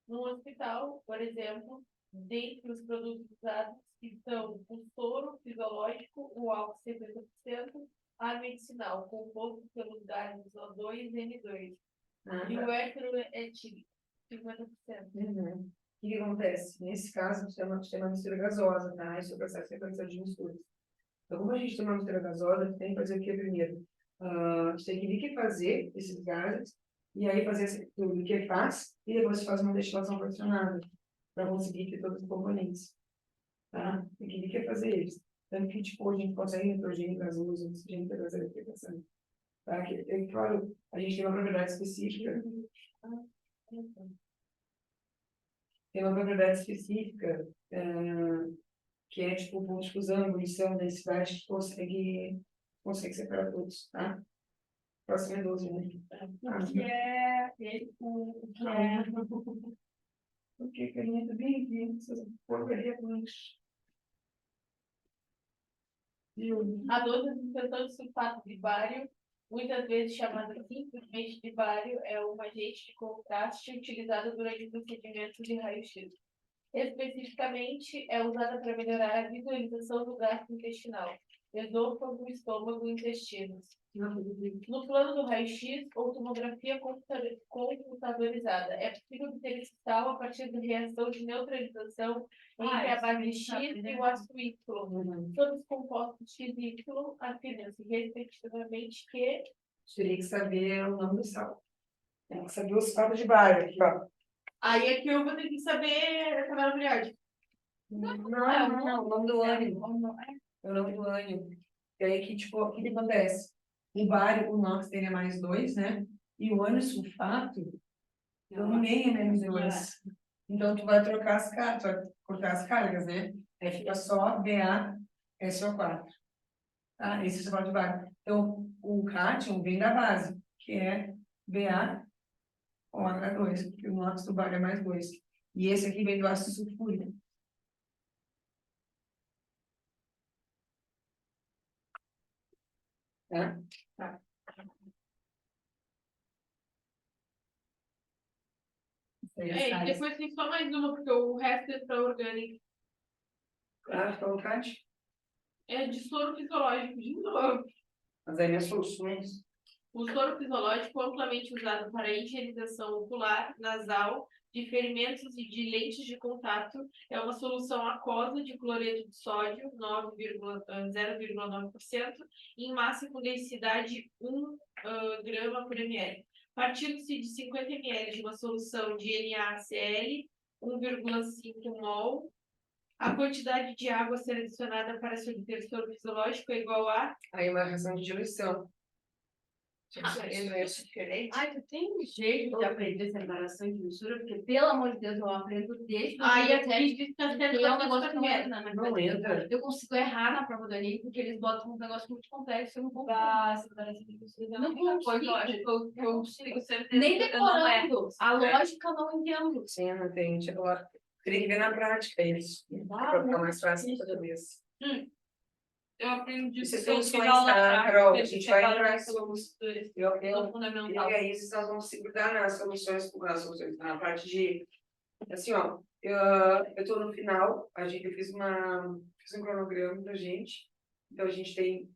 No hospital, por exemplo, dentre os produtos usados estão o soro fisiológico, o álcool 70%, ar medicinal, composto pelos gases O2 e N2, e o heteroetílico, 50%. uhum. O que acontece? Nesse caso, você tem uma mistura gasosa, tá? Esse é o processo sequencial de misturas. Então, como a gente tem uma mistura gasosa, tem que fazer o que primeiro? A gente tem que liquefazer esses gases, e aí fazer o liquefaz, e depois faz uma destilação fracionada, para conseguir ter todos os componentes. Tá? Tem que liquefazer eles. Tanto que, tipo, a gente consegue nitrogênio gasoso, oxigênio para fazer a liquefação. Tá? Claro, a gente tem uma propriedade específica. Tem uma propriedade específica, que é, tipo, ponto de fusão, ebulição, densidade, que consegue separar todos, tá? Próximo é 12, né? o que é ele, o que é. Por que que a gente vem aqui? Essas porcaria com isso. A 12 desinfetante de sulfato de bário, muitas vezes chamada simplesmente de bário, é um agente de contraste utilizado durante procedimentos de raio-x. Especificamente, é usada para melhorar a visualização do gasto intestinal, esôfago, estômago e intestinos. No plano do raio-x ou tomografia computadorizada, é possível obter esse sal a partir da reação de neutralização entre a base X e o ácido Y. Todos os compostos X e Y afirmam-se, respectivamente, que... Teria que saber o nome do sal. Tem que saber o sulfato de bário. Aqui, ó. Aí aqui eu vou ter que saber a tabela periódica. Não, o nome do ânion. É o nome do ânion. E aí, que, tipo, o que acontece? O bário, o NOx teria mais 2, né? E o ânion sulfato também é menos 2. Então, tu vai trocar as cargas, tu vai cortar as cargas, né? Aí fica só BaSO4. Tá? Esse é o sulfato de bário. Então, o cátion vem da base, que é BaOH2, porque o NOx do bário é mais 2. E esse aqui vem do ácido sulfúrico. Tá? Tá. E depois tem só mais uma, porque o resto é para orgânico. Claro, então, cátion. É de soro fisiológico, de novo. Mas aí as soluções. O soro fisiológico é amplamente usado para higienização ocular, nasal, de ferimentos e de lentes de contato. É uma solução aquosa de cloreto de sódio, 0,9%, em massa com densidade 1 grama por ml. Partindo-se de 50 ml de uma solução de NaCl, 1,5 mol, A quantidade de água a ser adicionada para se obter soro fisiológico é igual a... Aí uma reação de diluição. Isso é diferente. Ai, tu tem um jeito de aprender separação de mistura? Porque, pelo amor de Deus, eu aprendo desde o Ai, dia eu até fiz isso na que é um negócio que não primeira. entra na minha Não cabeça. entra. Eu consigo errar na prova do Enem porque eles botam um negócio muito complexo, eu não consigo. Separação de mistura Não única coisa, eu acho consigo. que eu consigo certeza Nem que eu não decorando. A É. lógica eu não entendo. Sim, não tem. Agora, teria que ver na prática isso. Para ficar mais fácil para cabeça. Eu aprendi Isso isso tem na soluções, aula tá, prática, Carol? A eles gente vai separam entrar em as soluções. soluções fundamental. E aí, vocês vão se grudar nas soluções, na parte de. Assim, ó, eu tô no final, eu fiz um cronograma da gente. Então, eu tenho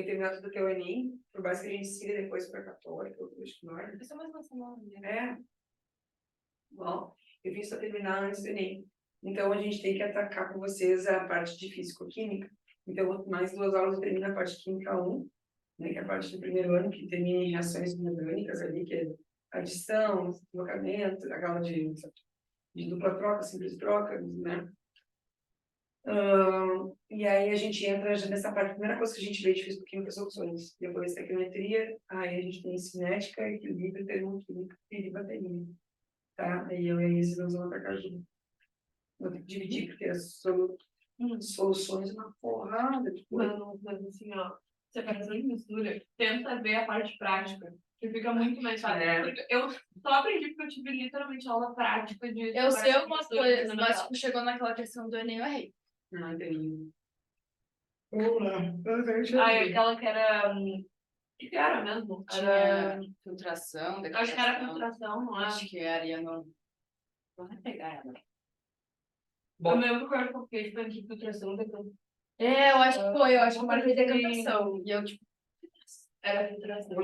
terminado tudo que é o Enem, por mais que a gente siga depois para a Católica, ou para o vestibular. Isso é mais uma semana, né? É. Bom, eu fiz para terminar antes do Enem. Então, a gente tem que atacar com vocês a parte de físico-química. Então, mais 2 aulas eu termino a parte química 1, né, que é a parte do primeiro ano, que termina em reações inorgânicas ali, que é adição, deslocamento, a aula de dupla troca, simples troca, né? E aí a gente entra já nessa parte, a primeira coisa que a gente vê de físico-química são opções. Depois estequiometria, aí a gente tem cinética, equilíbrio, termoquímica e bateria. Tá? Aí eu e a Isis nós vamos atacar junto. Vou ter que dividir, porque as soluções é uma porrada de coisa. Mas assim, ó, separação de mistura, tenta ver a parte prática, que fica muito mais fácil. É. Porque eu só aprendi porque eu tive literalmente aula prática de Eu sei separação de algumas mistura coisas, mas fundamental. tipo, chegou naquela questão do Enem, eu errei. Não, entendi. Vamos lá. Ai, aquela que era. O que era mesmo? Era. Tinha filtração, Acho que era filtração, não é? Acho que era, não. Vamos pegar ela. Eu me lembro que eu era porque tipo, de filtração depois. É, eu acho que foi, eu acho que eu marquei decantação. E eu, tipo, Era filtração.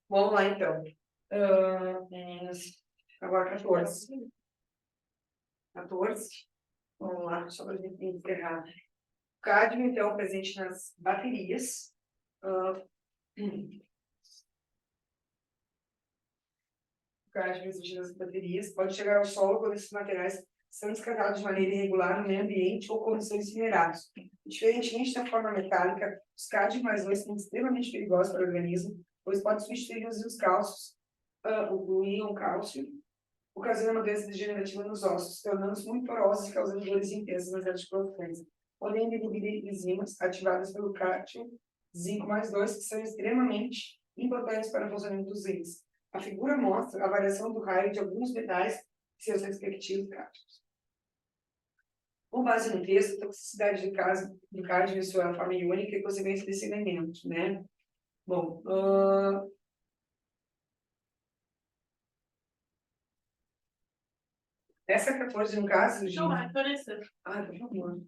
Vamos lá, então. Agora 14. 14. Vamos lá, só para a gente encerrar. O cádmio, então, presente nas baterias. O cádmio presente nas baterias pode chegar ao solo quando esses materiais são descartados de maneira irregular no meio ambiente ou quando são incinerados. Diferentemente da forma metálica, os cádmio mais 2 são extremamente perigosos para o organismo, pois podem substituir os íons cálcios, o íon cálcio, ocasionando uma doença degenerativa nos ossos, tornando-os muito porosos e causando dores intensas nas articulações. Podem inibir enzimas ativadas pelo cálcio, zinco mais 2, que são extremamente importantes para o funcionamento dos rins. A figura mostra a variação do raio de alguns metais e seus respectivos cádmios. Com base no texto, a toxicidade do cádmio e sua forma iônica é consequência desse elemento, né? Bom, essa 14, no caso, Não, é Vanessa. por favor.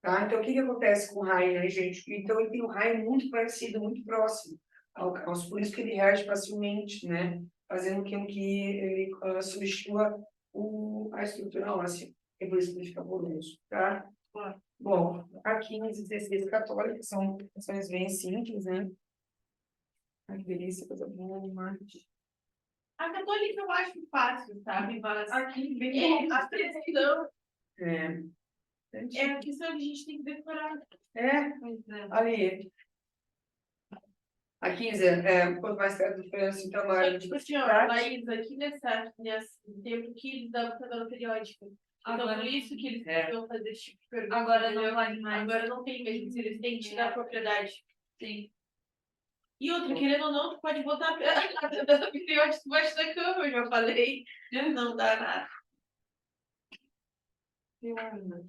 Tá? Então, o que acontece com o raio, né, gente? Então, ele tem um raio muito parecido, muito próximo ao cálcio, por isso que ele reage facilmente, né? Fazendo com que ele substitua a estrutura óssea. É por isso que ele fica poroso, tá? Bom, aqui nas 16 católicas são questões bem simples, né? Ai, que delícia, coisa boa, Marte. A católica eu acho fácil, sabe? Mas Aqui, bem a questão é. é a questão que a gente tem que decorar. Ali. A 15, quanto mais perto do França, então, Só maior que, tipo assim, ó, Laís, aqui nesse tempo que eles davam tabela periódica. Então, por isso que eles precisam fazer esse tipo de pergunta. Agora não entendeu? vale mais. Agora não tem mesmo, se eles têm que te dar propriedade. Sim. E outra, querendo ou não, tu pode botar a tabela periódica debaixo da cama, eu já falei. Não dá nada.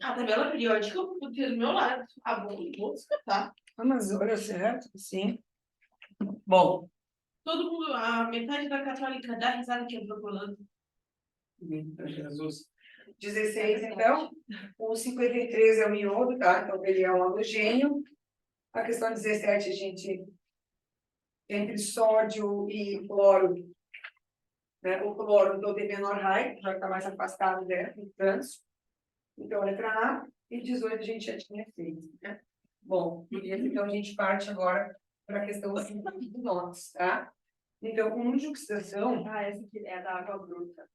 A tabela periódica eu vou ter do meu lado. Ah, bom, vou descartar. Mas olha certo, sim. Bom. Todo mundo, a metade da católica dá risada que eu tô falando. Jesus. 16, então. O 53 é o iodo, tá? Então, ele é um halogênio. A questão 17, a gente, entre sódio e cloro, né? O cloro do tem menor raio, já está mais afastado do trânsito. Então, letra A. E 18 a gente já tinha feito, né? Bom, então a gente parte agora para a questão do NOx, tá? Então, com oxidação... essa aqui é da água bruta.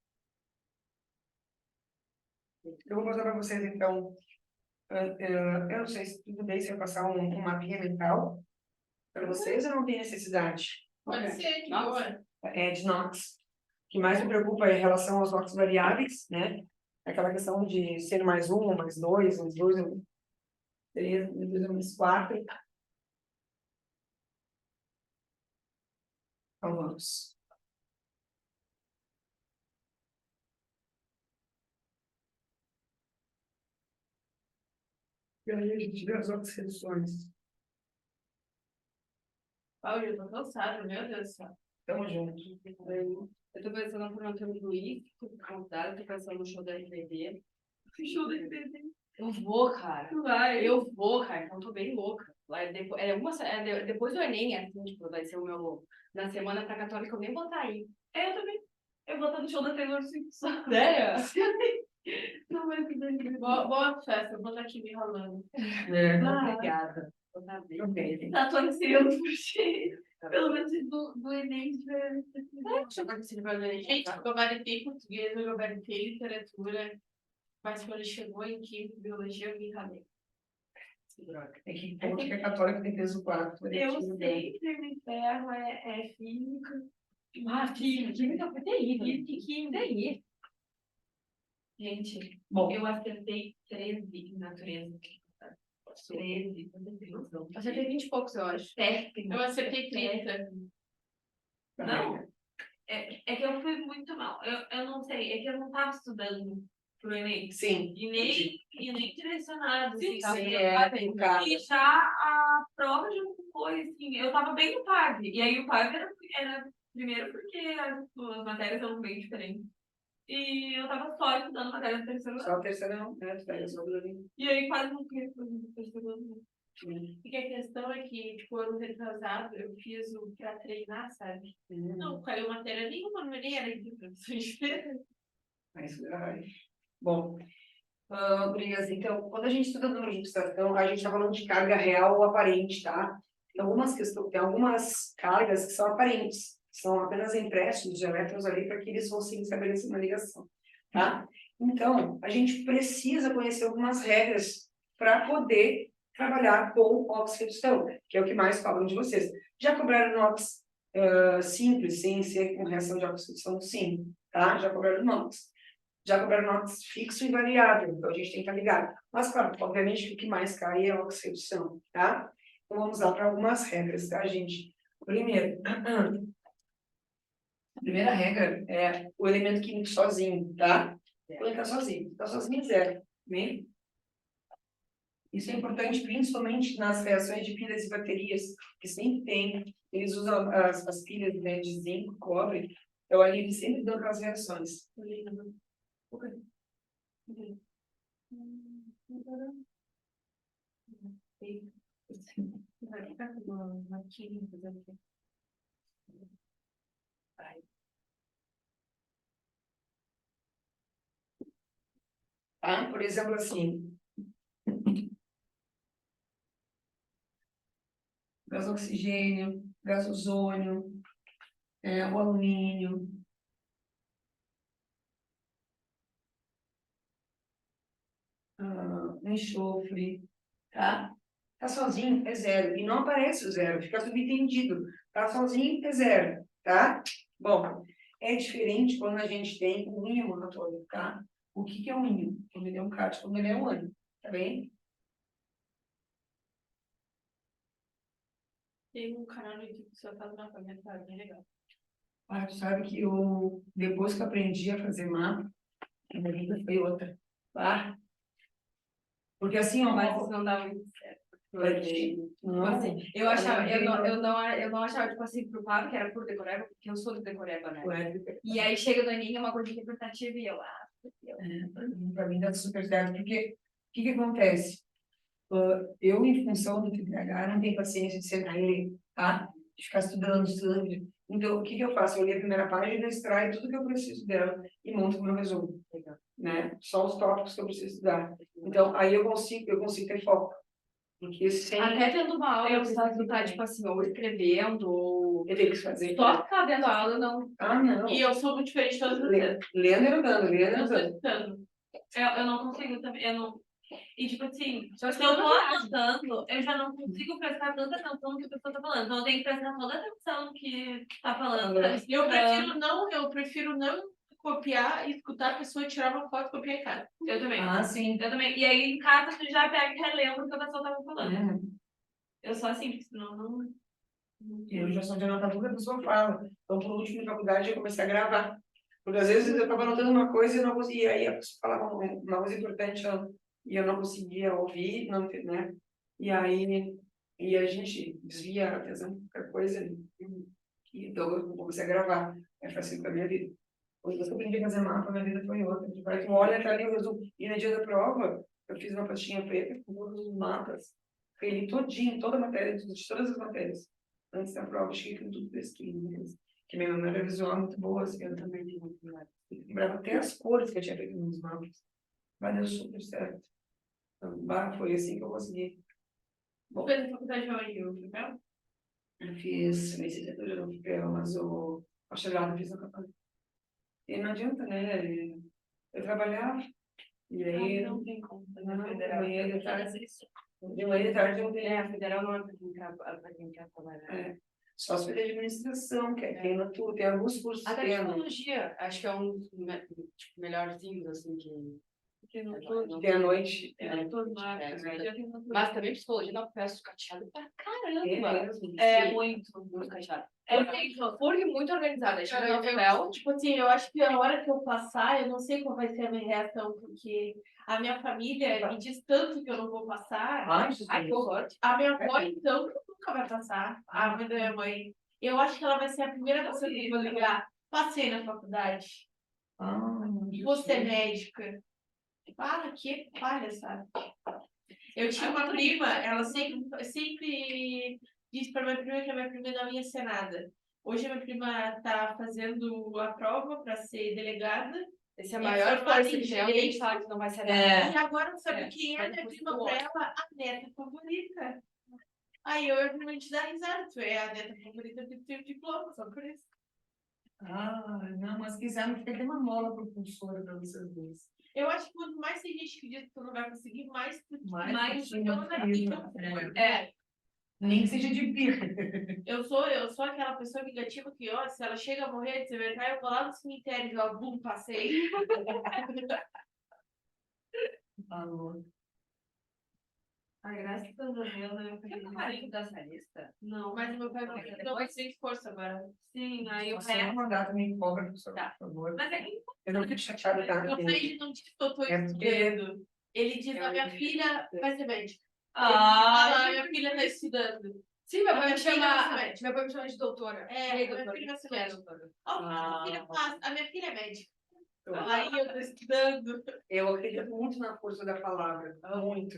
Eu vou mostrar para vocês, então, eu não sei se tudo bem se eu passar um mapinha mental para vocês ou não tem necessidade? Pode ser, que Nossa. boa. É de NOx. O que mais me preocupa é em relação aos NOx variáveis, né? Aquela questão de ser mais um, mais dois, três, mais quatro. Então vamos. E aí a gente vê as outras reduções. Paulo, eu tô cansada, meu Deus do céu. Tamo junto. Eu tô pensando no Antônio Luiz, que foi convidado, tô pensando no show da RBD. Show da RBD. Eu vou, cara. Tu vai. Eu vou, cara, então tô bem louca. Lá depois do Enem, assim, tipo, vai ser o meu. Na semana pra Católica eu nem vou estar aí. Eu também. Eu vou estar no show da Taylor Swift. Sério? Não vai ser boa festa, eu vou estar aqui me enrolando. Obrigada. Vou tá bem. Tá torcendo porque, pelo menos do Enem, gente, eu gabaritei português, eu gabaritei literatura, mas quando chegou em química, biologia, eu me enrolei. É que ponto que a católica tem peso 4. Eu sei que o ferro é física. Química foi terrível. Química. Gente, Bom, eu acertei 13 em natureza. 13, Eu acertei 20 e poucos, eu acho. Péssimo. Eu acertei 30. Não, é que eu fui muito mal. Eu não sei, é que eu não estava estudando pro Enem. sim. E nem direcionado. Sim, Assim, sim, sabe? no caso. E já a prova já não foi, assim, eu tava bem no PAV. E aí o PAV era primeiro porque as matérias eram bem diferentes. E eu tava só estudando matéria do terceiro ano. Só o terceiro não, né? Tu pega só o ali. E aí quase não fiz do terceiro ano. Porque a questão é que, tipo, ano retrasado, eu fiz o pra treinar, sabe? Não caiu matéria nenhuma, não nem era de professor diferente. Mas, bom, Gurias, então, quando a gente estuda número de fixação, a gente está falando de carga real ou aparente, tá? Tem algumas cargas que são aparentes, são apenas empréstimos de elétrons ali para que eles consigam estabelecer uma ligação, tá? Então, a gente precisa conhecer algumas regras para poder trabalhar com oxirredução, que é o que mais falam de vocês. Já cobraram NOx simples, sem ser com reação de oxirredução? Sim, tá? Já cobraram NOx. Já cobraram NOx fixo e variável, então a gente tem que estar ligado. Mas, claro, obviamente, o que mais cai é a oxirredução, tá? Então, vamos lá para algumas regras, tá, gente? Primeiro, a primeira regra é o elemento químico sozinho, tá? Quando ele está sozinho. Está sozinho é zero, né? Isso é importante principalmente nas reações de pilhas e baterias, que sempre tem, eles usam as pilhas, né, de zinco, cobre, então ali eles sempre dão aquelas reações. Tá? Por exemplo, assim, gás oxigênio, gás ozônio, o alumínio, enxofre, tá? Tá sozinho é zero, e não aparece o zero, fica subentendido. Tá sozinho é zero, tá? Bom, é diferente quando a gente tem um íon monotônico, tá? O que é um íon? Quando ele é um cátion, quando ele é um ânion, tá bem? Tem um canal no YouTube que só faz mapa mental, bem legal. Tu sabe que eu, depois que eu aprendi a fazer mapa, a minha vida foi outra, tá? Porque assim, ó, Mas isso não dá muito certo. não, Assim, eu não achava, tipo assim, pro Pablo, que era por decoreba, porque eu sou do decoreba, né? E aí chega do Aninha, uma coisa interpretativa, e eu, para mim dá super certo, porque o que acontece? Eu, em função do TDAH, não tenho paciência de sentar e ler, tá? De ficar estudando. Então, o que eu faço? Eu leio a primeira página, extraio tudo que eu preciso dela e monto o meu resumo, né? Só os tópicos que eu preciso estudar. Então, aí eu consigo ter foco. Porque sem... Até tendo uma aula, eu precisava estar, tipo assim, ou escrevendo, ou... Eu tenho que fazer. Só ficar vendo a aula, não... Ah, não. E eu sou muito diferente de todas as vezes. Lendo e andando, Eu tô escutando. Eu não consigo também, eu não... E, tipo assim, Só se eu tô anotando, eu já não consigo prestar tanta atenção no que a pessoa tá falando. Então, eu tenho que prestar toda a atenção no que tá falando. Tá explicando. Eu prefiro não copiar, escutar a pessoa, tirar uma foto e copiar em casa. Eu também. Ah, sim. Eu também. E aí, em casa, tu já pega e relembra o que a pessoa tava falando. Uhum. Eu sou assim, porque senão não... Eu já sou de anotar tudo que a pessoa fala. Então, por último, na faculdade, eu comecei a gravar. Porque às vezes eu estava anotando uma coisa e eu não conseguia. Aí a pessoa falava uma coisa importante e eu não conseguia ouvir, não, né? E aí a gente desvia a atenção de qualquer coisa. Então, eu comecei a gravar. É fácil para a minha vida. Depois que eu aprendi a fazer mapa, minha vida foi outra. Tipo, aí tu olha, tá ali o resumo. E no dia da prova, eu fiz uma pastinha preta com todos os mapas. Ele todinho, toda a matéria, de todas as matérias. Antes da prova, cheguei com tudo fresquinho. Que minha memória visual é muito boa, assim, eu também lembrava até as cores que eu tinha feito nos mapas. Mas deu super certo. Então, foi assim que eu consegui. Bom, Tu fez a faculdade onde, o Fipel? eu fiz licenciatura no FIPEL, mas o bacharelado eu fiz na Católica. E não adianta, né? Eu trabalhava, e aí... Não tem como. Na federal, de tarde eu tenho. A federal não é para quem quer trabalhar. É. Só as feiras de administração, que tem no tudo, tem alguns cursos que Até tem. psicologia, acho que é um dos melhorzinhos, assim, que Tem à noite. Mas também psicologia dá um peço cateado pra caramba. É Muito cateado. Porque muito organizada. Chega no papel. Tipo assim, eu acho que a hora que eu passar, eu não sei qual vai ser a minha reação, porque a minha família me diz tanto que eu não vou passar. Ai, que horror. A minha avó, então, nunca vai passar. A mãe da minha mãe. Eu acho que ela vai ser a primeira pessoa que eu vou ligar. Passei na faculdade. Vou ser médica. Para, que palhaçada. Eu tinha uma prima, ela sempre disse para minha prima que a minha prima não ia ser nada. Hoje a minha prima está fazendo a prova para ser delegada. Esse é a maior força que realmente fala que não vai ser nada. E agora, sabe quem é a minha prima para ela? A neta favorita. Aí eu realmente dá risada. Tu é a neta favorita que tem o diploma, só por isso. Não, mas quiser, não fica uma mola propulsora para vocês dois. Eu acho que quanto mais tem gente que diz que tu não vai conseguir, mais tu nem que seja de birra. Eu sou aquela pessoa vingativa que, ó, se ela chega a morrer de severidade, eu vou lá no cemitério e jogo, bum, passei. Falou. Graças a Deus, eu não parei da lista. Não, mas o meu pai não tem força agora. Sim, aí o Você resto... não mandar também cobra, professor, por favor. Mas é que... Eu não fico chateada, tá? Eu falei, não disse que eu tô estudando. Ele diz, a minha filha vai ser médica. Minha filha tá estudando. Sim, meu pai me chama de doutora. Minha filha vai ser médica. A minha filha é médica. Aí eu tô estudando. Eu acredito muito na força da palavra, muito.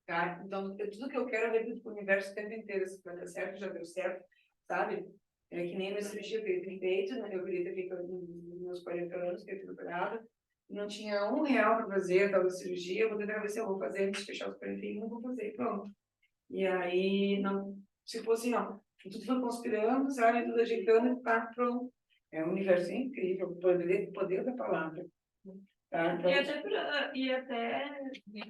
Tá? Então, tudo que eu quero é ver para o universo o tempo inteiro. Se vai dar certo, já deu certo, sabe? É que nem a minha cirurgia que eu tenho feito, né? Eu queria ter feito nos meus 40 anos, que eu fui operada. Não tinha R$1 para fazer a tal da cirurgia. Eu vou tentar ver se eu vou fazer, antes de fechar os 41, vou fazer, pronto. E aí, não, se fosse, não. Tudo foi conspirando, sabe? Tudo ajeitando e tá pronto. É um universo incrível, o poder da palavra. Tá? Então, E até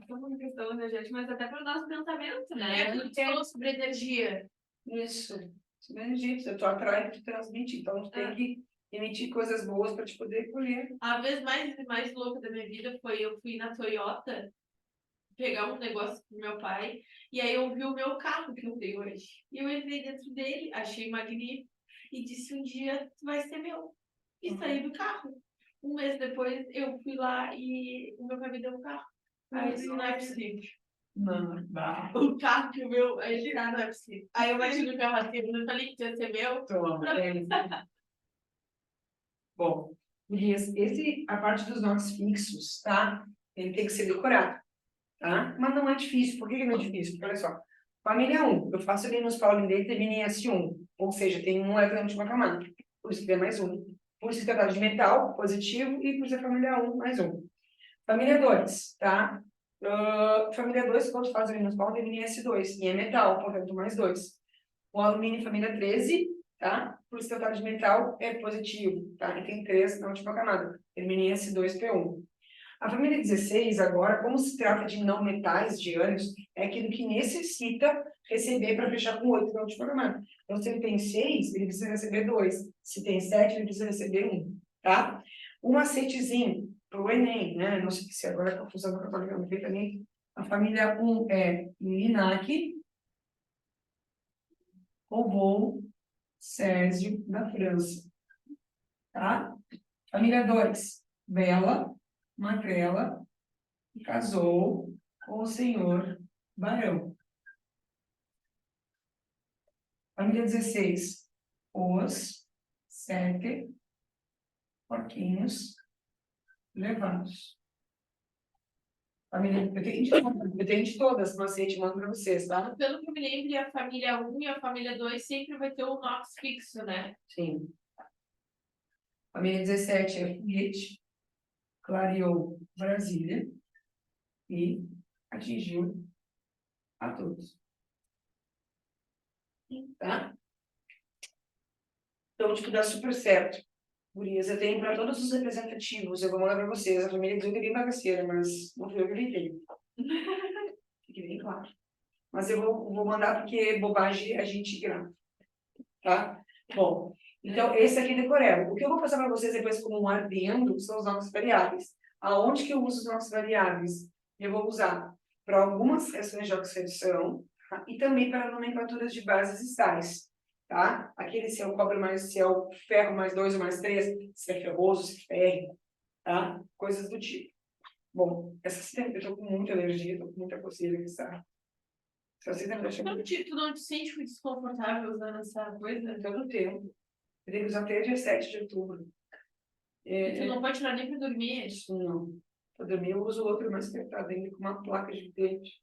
como uma questão energética, mas até para o nosso pensamento, né? Tu falou sobre energia. Isso. Sobre energia. Tu atrai o que tu transmite. Então, tu tem que emitir coisas boas para te poder colher. A vez mais louca da minha vida foi eu fui na Toyota pegar um negócio pro meu pai, e aí eu vi o meu carro que eu tenho hoje. E eu entrei dentro dele, achei magnífico, e disse, um dia tu vai ser meu. E saí do carro. Um mês depois, eu fui lá e o meu pai me deu um carro. Aí eu disse, não é possível. Não. O carro que o meu, aí ele não é possível. Aí eu bati no carro assim, eu falei que ia ser meu. Bom, a parte dos nomes fixos, tá? Ele tem que ser decorado, tá? Mas não é difícil. Por que não é difícil? Porque, olha só, família 1, eu faço ali nos Paulo dele, termina em S1, ou seja, tem um elétron de uma camada, por isso que tem mais um. Por isso que é de metal, positivo, e por isso é família 1, mais um. Família 2, tá? Família 2, quando faz ali nos Paulo, termina em S2, e é metal, portanto, mais 2. O alumínio, família 13, tá? Por isso que de metal é positivo, tá? E tem 3 na última camada, termina em S2P1. A família 16, agora, como se trata de não metais de ânions, é aquilo que necessita receber para fechar com 8 não de formar. Então, se ele tem 6, ele precisa receber 2. Se tem 7, ele precisa receber 1, tá? Um macetezinho para o Enem, né? Não sei se agora está confusão com a família também. A família 1 é Linac, Robou, Césio, da França, tá? Família 2, Bela, Magrela, casou com o senhor Barão. Família 16, os 7 porquinhos levados. Família, eu tenho de todas, macete, mando para vocês, tá? Pelo que eu me lembro, a família 1 e a família 2 sempre vai ter o Knox fixo, né? Sim. Família 17 é foguete, clareou Brasília e atingiu a todos. Tá? Então, tipo, dá super certo. Gurias, eu tenho para todos os representativos, eu vou mandar para vocês. A família 18 é bem bagaceira, mas não fui eu que inventei. Fique bem claro. Mas eu vou mandar porque bobagem a gente grava. Tá? Bom, então esse aqui decoreba. O que eu vou passar para vocês depois como um adendo são os nomes variáveis. Aonde que eu uso os nomes variáveis? Eu vou usar para algumas reações de oxidação, tá? E também para nomenclaturas de bases estáveis. Tá? Aquele se é o cobre mais, se é o ferro mais 2 ou mais 3, se é ferroso, se é ferro, tá? Coisas do tipo. Bom, essa semana eu estou com muita alergia, estou com muita coceira aqui, tá? Se vocês não me deixam Tu não te sente desconfortável usando essa coisa? todo o tempo. Eu tenho que usar até dia 7 de outubro. E tu não pode tirar nem pra dormir? Isso não. Para dormir eu uso outro mais apertado, ainda com uma placa de dente.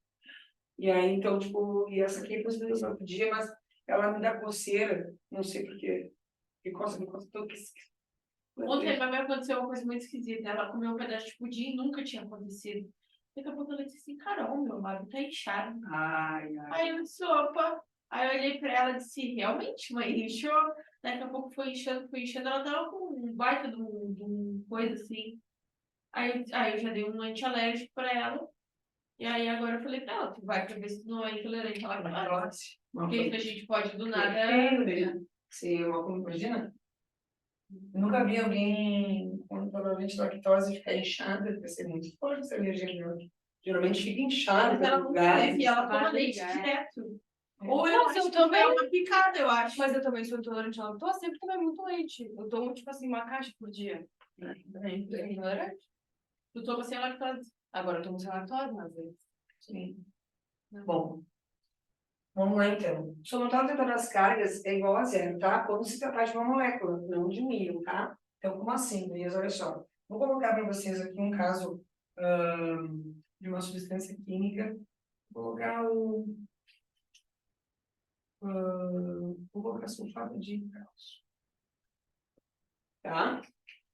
E aí, então, tipo, e essa aqui eu consegui usar outro dia, mas ela me dá coceira, não sei porquê. Me coça todo que. Ontem a minha mãe aconteceu uma coisa muito esquisita. Ela comeu um pedaço de pudim e nunca tinha acontecido. Daqui a pouco ela disse assim, Carol, meu lábio tá inchado. Ai, ai. Aí eu disse, opa. Aí eu olhei pra ela e disse, realmente, mãe, inchou. Daqui a pouco foi inchando. Ela tava com um baita de um coisa assim. Aí eu já dei um antialérgico pra ela. E aí agora eu falei pra ela, tu vai pra ver se tu não é intolerante. Ela falou, porque isso a gente pode do nada. Sim, imagina. Nunca vi alguém com intolerante à lactose ficar inchada, deve ser muito forte essa alergia dela. Geralmente fica inchada. Mas ela não teve, ela toma leite direto. Ou eu acho que é uma picada, eu acho. Mas eu também sou intolerante à lactose, sempre tomei muito leite. Eu tomo, tipo assim, uma caixa por dia. Intolerante? Tu toma sem lactose. Agora eu tomo sem lactose, mas Sim. Bom, vamos lá então. O somatório de todas as cargas é igual a zero, tá? Quando se tratar de uma molécula, não de um íon, tá? Então, como assim, Luiz? Olha só. Vou colocar para vocês aqui um caso de uma substância química. Vou colocar vou colocar sulfato de cálcio. Tá?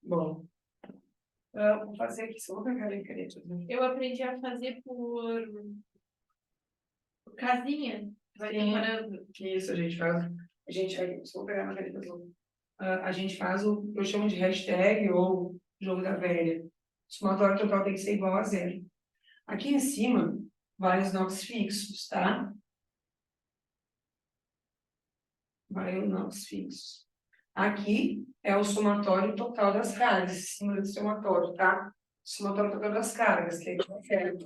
Bom. Vou fazer aqui, só vou pegar a caneta. Eu aprendi a fazer por casinha. Vai decorando. Isso, a gente faz. A gente, só vou pegar uma caneta azul. A gente faz o que eu chamo de hashtag ou jogo da velha. O somatório total tem que ser igual a zero. Aqui em cima, vários NOx fixos, tá? Vários NOx fixos. Aqui é o somatório total das cargas, esse símbolo de somatório, tá? Somatório total das cargas, que é igual a zero.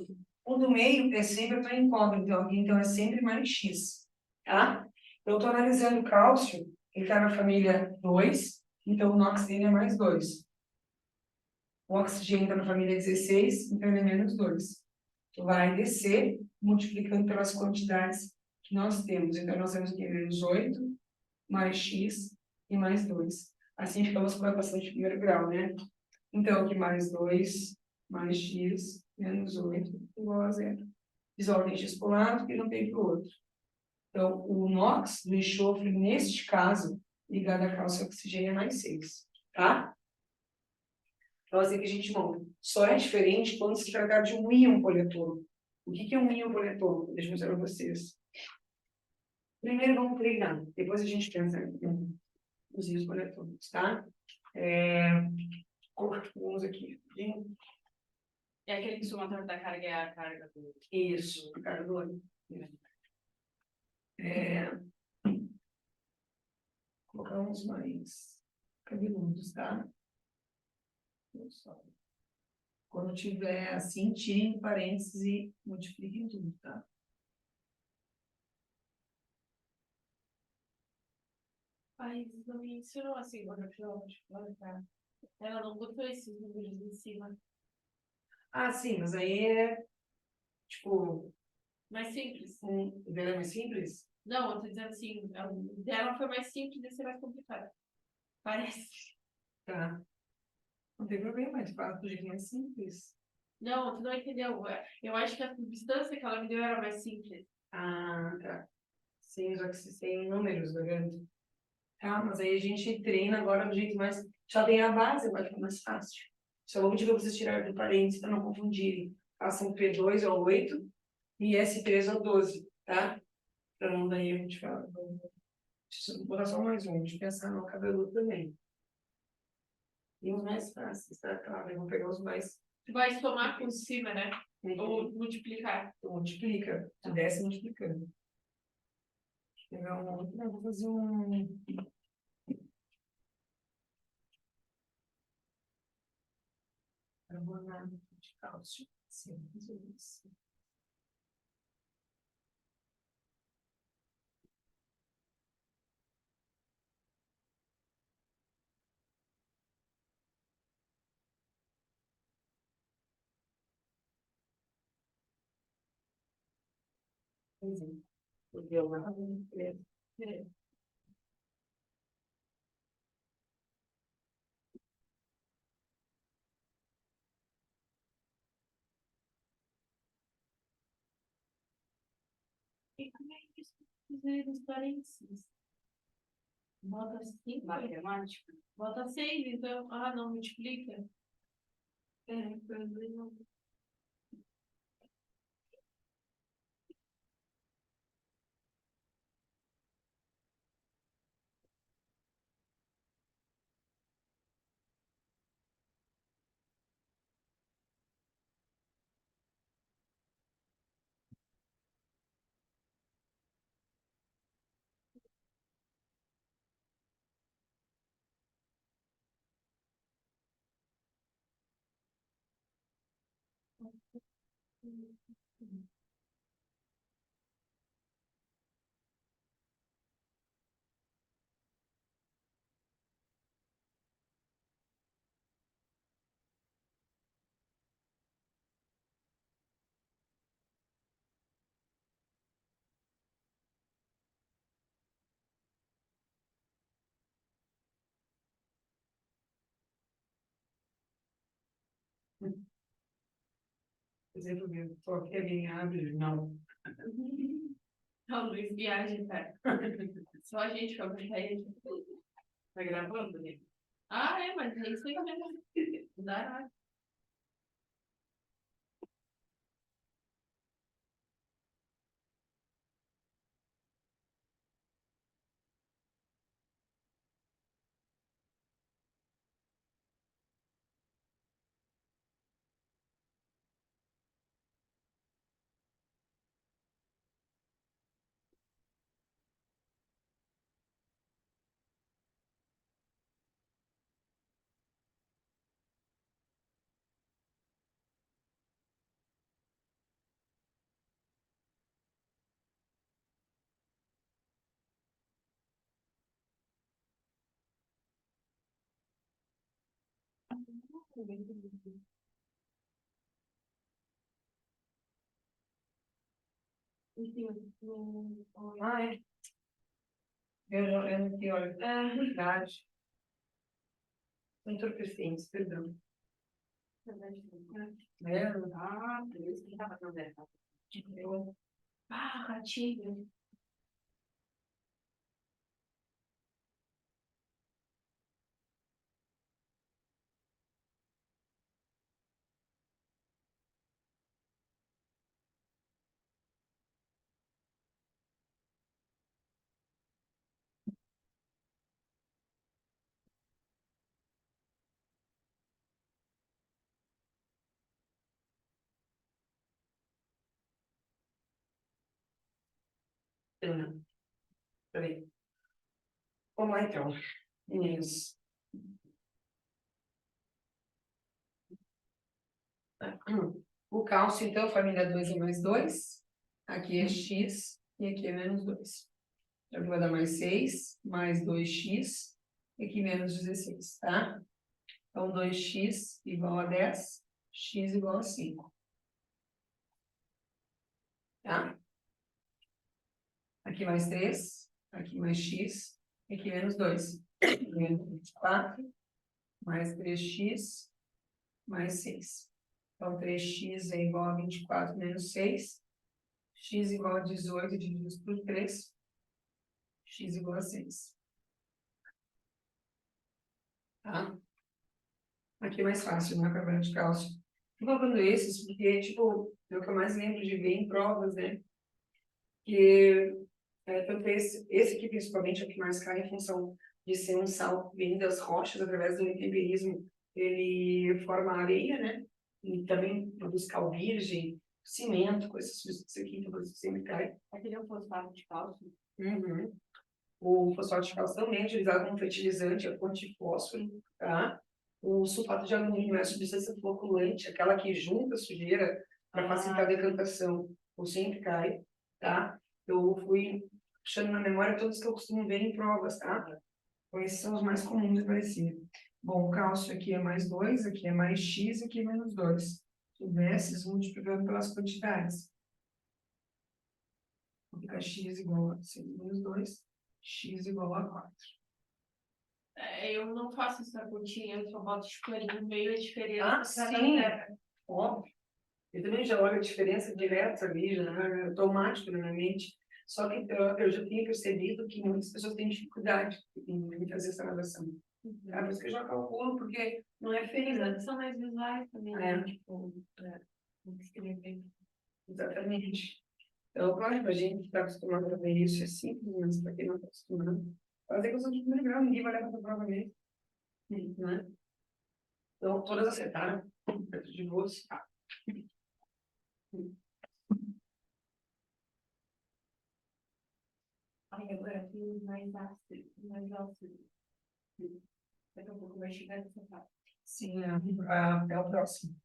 O do meio é sempre para incógnito, então é sempre mais X, tá? Eu estou analisando o cálcio, ele está na família 2, então o NOx dele é mais 2. O oxigênio está na família 16, então ele é menos 2. Vai descer, multiplicando pelas quantidades que nós temos. Então, nós temos aqui menos 8, mais x e mais 2. Assim ficamos com a equação de primeiro grau, né? Então, aqui mais 2, mais x, menos 8, igual a zero. Isola x para um lado e não tem para o outro. Então, o NOx do enxofre, neste caso, ligado a cálcio e oxigênio, é mais 6. Tá? Então, assim que a gente monta. Só é diferente quando se tratar de um íon poliatômico. O que é um íon poliatômico? Deixa eu mostrar para vocês. Primeiro vamos treinar, depois a gente pensa nos íons poliatômicos, tá? Vamos aqui. É aquele que somatório da carga é a carga do. Isso, a carga do ônibus. É, colocar uns mais cabeludos, tá? Quando tiver assim, tirem do parênteses e multipliquem tudo, tá? Ai, não me ensinou assim, agora tá? Ela não botou esses números em cima. Ah, sim, mas aí é, tipo, Mais simples. dela é mais simples? Não, eu tô dizendo assim, o dela foi mais simples, desse é mais complicado. Parece. Tá. Não tem problema, mas fala do jeito mais simples. Não, tu não entendeu. Eu acho que a distância que ela me deu era mais simples. Ah, tá. Sim, já que vocês têm números, tá vendo? Tá, mas aí a gente treina agora do jeito mais. Já tem a base, vai ficar mais fácil. Só vou pedir para vocês tirarem do parênteses para não confundirem. Façam P2 ao 8 e S3 ao 12, tá? Para não daí a gente fala. Deixa eu botar só mais um, deixa eu pensar no cabelo também. E os mais fáceis, tá? Claro, eu vou pegar os mais. Tu vai somar por cima, né? Ou multiplicar. Tu multiplica, tu desce multiplicando. Deixa eu pegar um outro. Não, vou fazer um. Carbonato de cálcio. Sim, isso. Porque eu não E como é que isso fazer nos parênteses? Bota 5. Matemática. Bota 6, então. Ah, não, multiplica. É, problema. Por exemplo, eu tô aqui, alguém abre, não. Não, Luiz, viagem, cara. Só a gente foi pra ele. Tá gravando, né? Ah, é, mas é isso aí mesmo. Não dá nada. Enfim, Ah, é. Eu não tenho olha. É verdade. Entorpecentes, perdão. É, Ah, por isso que estava fazendo essa. eu ah, ratinho. Peraí. Vamos lá, então. Isso. O cálcio, então, família 2 é mais 2. Aqui é x e aqui é menos 2. Então, aqui vai dar mais 6, mais 2x, e aqui menos 16, tá? Então, 2x igual a 10, x igual a 5. Tá? Aqui mais 3, aqui mais x, e aqui menos 2. Menos 24, mais 3x, mais 6. Então, 3x é igual a 24 menos 6. X igual a 18 dividido por 3. X igual a 6. Tá? Aqui é mais fácil, né? Carbonato de cálcio. Estou colocando esses porque, tipo, é o que eu mais lembro de ver em provas, né? Que, tanto esse aqui, principalmente, é o que mais cai em função de ser um sal que vem das rochas, através do intemperismo, ele forma areia, né? E também produz cal virgem, cimento, com essas substâncias aqui que você sempre cai. Aquele é o fosfato de cálcio. Uhum. O fosfato de cálcio também é utilizado como fertilizante, é fonte de fósforo, tá? O sulfato de alumínio é a substância floculante, aquela que junta a sujeira para facilitar a decantação. O sempre cai, tá? Eu fui puxando na memória todos que eu costumo ver em provas, tá? Então, esses são os mais comuns de aparecer. Bom, o cálcio aqui é mais 2, aqui é mais x, aqui é menos 2. Desses multiplicando pelas quantidades. Fica x igual a 6 menos 2, x igual a 4. Eu não faço essa continha, eu só boto tipo ali no meio a diferença. Ah, sim, óbvio. Eu também já olho a diferença direto ali, já é automático na minha mente. Só que eu já tenho percebido que muitas pessoas têm dificuldade em fazer essa relação. É por isso que eu já calculo, porque não é feio, né? São mais visuais também, É. né? Tipo, escrever. Exatamente. Então, claro, para a gente que está acostumado a ver isso é simples, mas para quem não está acostumado, fazer coisa de primeiro grau, ninguém vai levar para a prova mesmo. Né? Então, todas acertaram, perto de você. Ai, agora tem mais ácido, mais ácido. Daqui a pouco vai chegar nessa parte. Sim, é o próximo.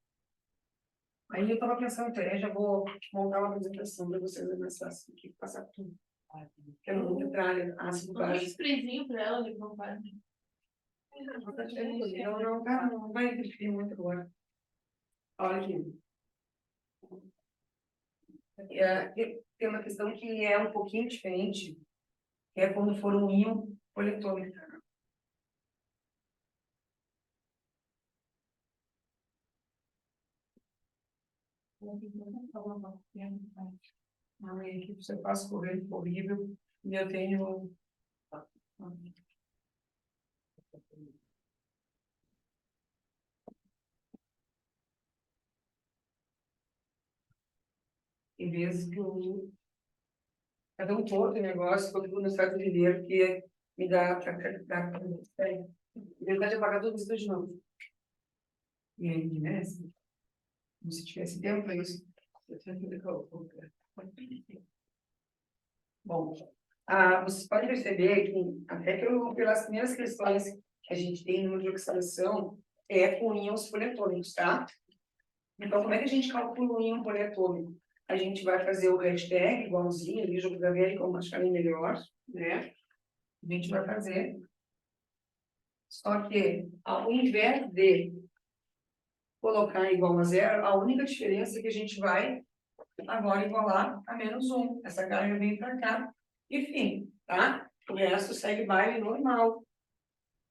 Aí eu estava pensando até, já vou montar uma apresentação para vocês, é mais fácil do que passar tudo. Porque eu não vou entrar ácido Manda um básico. sprayzinho pra ela, ele não vai. Não vai interferir muito agora. Olha aqui. Tem uma questão que é um pouquinho diferente, que é quando for um íon poletômico. Aí aqui você passa correndo horrível e eu tenho. Em vez que eu. É tão torto o negócio, quando eu no estado de dinheiro que me dá. Em verdade, apagar tudo isso de novo. E aí, né? Como se tivesse tempo para isso. Bom, vocês podem perceber que, até pelas primeiras questões que a gente tem no número de oxidação, é com íons poletômicos, tá? Então, como é que a gente calcula o íon poletômico? A gente vai fazer o hashtag igualzinho, ali, jogo da velha, como acharem melhor, né? A gente vai fazer. Só que, ao invés de colocar igual a zero, a única diferença é que a gente vai agora igualar a menos 1. Essa carga vem para cá. E fim, tá? O resto segue baile normal.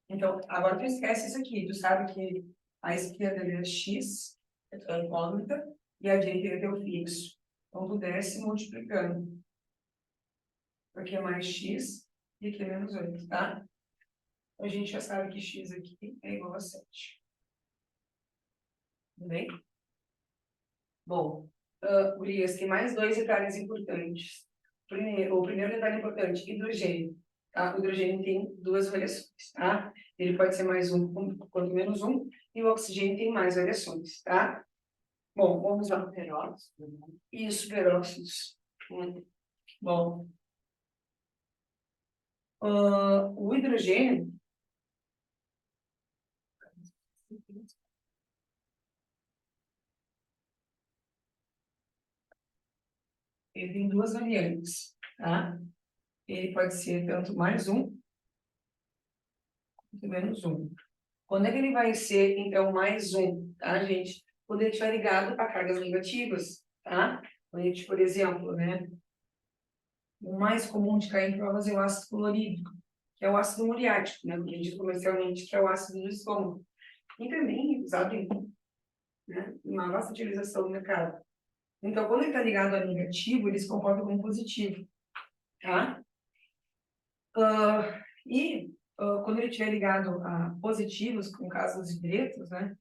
Então, agora tu esquece isso aqui. Tu sabe que a esquerda é x, é a incógnita, e a direita é o fixo. Então, tu desce multiplicando. Aqui é mais x e aqui é menos 8, tá? A gente já sabe que x aqui é igual a 7. Tudo bem? Bom, gurias, tem mais dois detalhes importantes. O primeiro detalhe importante, hidrogênio. Tá? O hidrogênio tem duas variações, tá? Ele pode ser mais um quanto menos um, e o oxigênio tem mais variações, tá? Bom, vamos lá. Peróxidos. Isso, peróxidos. Bom, O hidrogênio, ele tem duas variantes, tá? Ele pode ser tanto mais um, quanto menos um. Quando é que ele vai ser, então, mais um, tá, gente? Quando ele estiver ligado a cargas negativas, tá? Quando a gente, por exemplo, né? O mais comum de cair em provas é o ácido clorídrico, que é o ácido muriático, né? Que a gente diz comercialmente que é o ácido do estômago. E também usado em, né, uma vasta utilização no mercado. Então, quando ele está ligado a negativo, ele se comporta como positivo, tá? Quando ele estiver ligado a positivos, com casos de hidretos, né?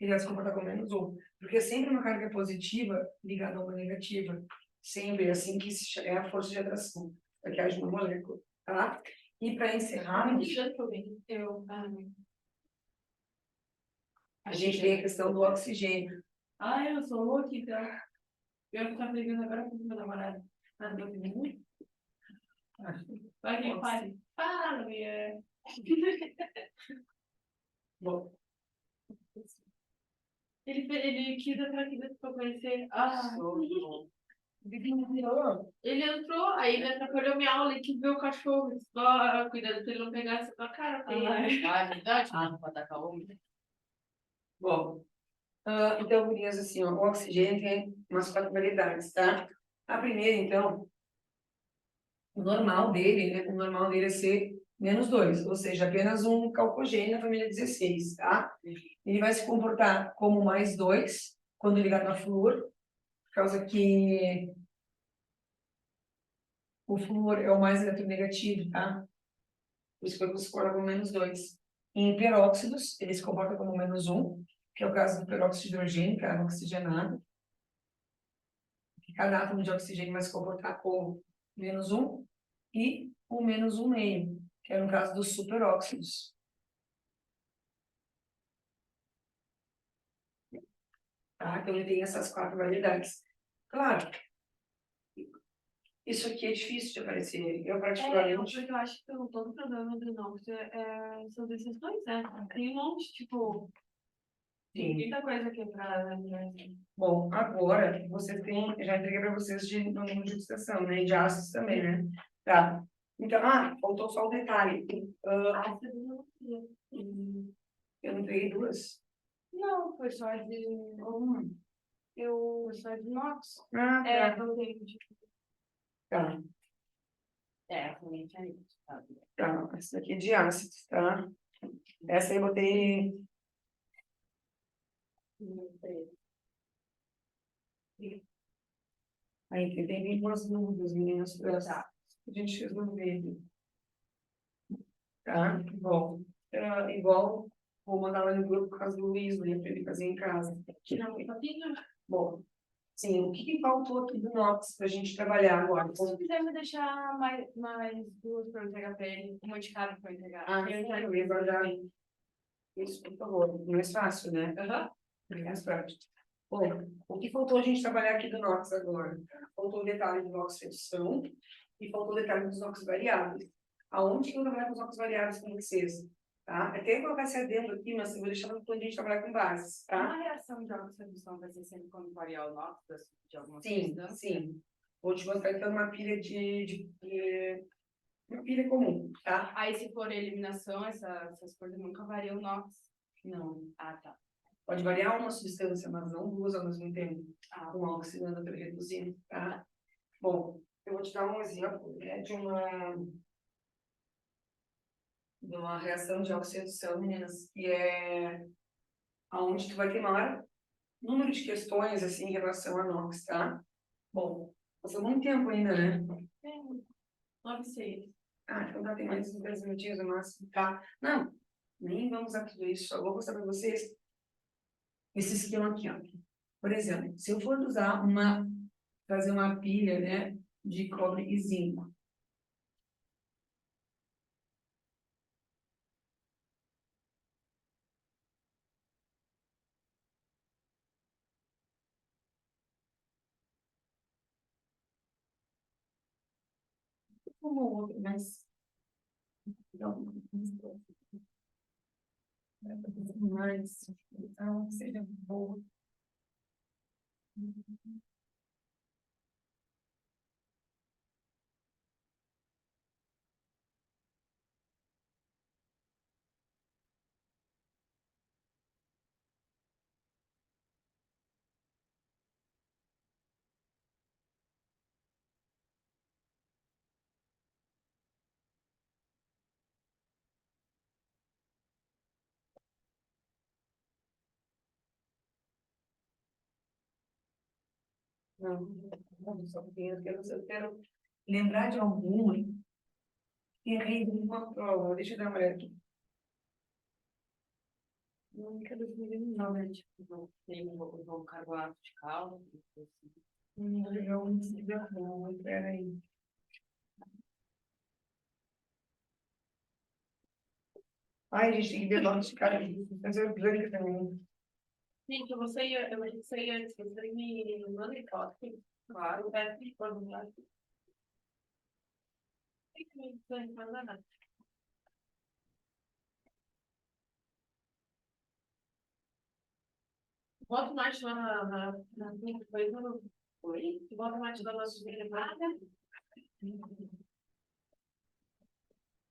Ele vai se comportar como menos um. Porque é sempre uma carga positiva ligada a uma negativa. Sempre é assim que é a força de atração. Para que haja uma molécula, tá? E para encerrar, a gente tem a questão do oxigênio. Eu sou louca, então. Eu que tava ligando agora com o meu namorado. Tá no meu opinião? Vai quem faz? Fala, mulher. Bom, Ele quis entrar aqui dentro pra conhecer. Ele entrou, aí ele atrapalhou minha aula e quis ver o cachorro. Disse, cuidado pra ele não pegar essa tua cara. Verdade, não pode dar calma. bom. Então, gurias, assim, ó, o oxigênio tem umas quatro variedades, tá? A primeira, então, o normal dele, né? O normal dele é ser menos dois, ou seja, apenas um calcogênio na família 16, tá? Ele vai se comportar como mais dois quando ligado a flúor, por causa que o flúor é o mais eletronegativo, tá? Por isso que eu se comporta como menos dois. Em peróxidos, ele se comporta como menos um, que é o caso do peróxido de hidrogênio, que é água oxigenada. Cada átomo de oxigênio vai se comportar como menos um e o menos um meio, que é no caso dos superóxidos. Tá? Então, ele tem essas quatro variedades. Claro, isso aqui é difícil de aparecer. Eu particularmente... Porque eu acho que todo problema do inox são desses dois, né? Tem um monte, tipo, Sim. muita coisa aqui pra... Bom, agora, vocês têm... Já entreguei para vocês de número de oxidação, né? E de ácidos também, né? Tá. Então, faltou só o detalhe. Ácido não tinha. Eu não entreguei duas. Não, foi só de... Só de inox. Tá. Não tem, tipo... Tá. Realmente é isso, sabe? Tá. Essa aqui é de ácidos, tá? Essa aí eu botei... Aí, tem umas dúvidas, meninas. Tá. A gente resolver. Tá? Bom. Igual, vou mandar lá no grupo por causa do Luiz, né? Para ele fazer em casa. Tirar um papinho. Bom. Sim, o que faltou aqui do Nox para a gente trabalhar agora? Se você quiser me deixar mais duas para eu entregar para ele, uma de cada para eu entregar. Eu ia guardar isso, por favor. Mais fácil, né? Mais prático. Bom, o que faltou a gente trabalhar aqui do Nox agora? Faltou o detalhe do Nox redução e faltou o detalhe dos Nox variáveis. Aonde que eu trabalhar com os Nox variáveis com vocês? Tá? Até colocar esse adendo aqui, mas eu vou deixar para a gente trabalhar com bases, tá? Uma reação de oxo-redução vai ser sempre quando variar o NOx de alguma Sim, substância? sim. Vou te mostrar então uma pilha uma pilha comum, tá? Aí, se for eliminação, essas coisas nunca variam o NOx? Não. Tá. Pode variar uma substância, mas não duas ao mesmo tempo. Uma oxidando para reduzir, tá? Bom, eu vou te dar um exemplo, né, de uma reação de oxidação, meninas, que é aonde tu vai ter maior número de questões, assim, em relação a NOx, tá? Bom, passou muito tempo ainda, né? 9,6. Então dá, tem mais uns 10 minutinhos no máximo, tá? Não, nem vamos a tudo isso, só vou mostrar para vocês esse esquema aqui, ó. Por exemplo, se eu for fazer uma pilha, né, de cobre e zinco, como outro, mas Então, mais, então, seja boa. Não, só porque eu quero lembrar de alguma que errei uma prova. Deixa eu dar uma olhada aqui. Não, que é 2009, né? Tipo, não tem o João Carvalho de Calma. Eu não sei não, peraí. Ai, gente, tem que ver nome de cara. Mas eu branca também. Gente, eu vou sair, eu vou sair antes, você me manda em foto. Claro, peço de formular. Não tem que me mandar nada. Bota o mate lá na minha coisa. Oi? Bota o mate lá na sua elevada.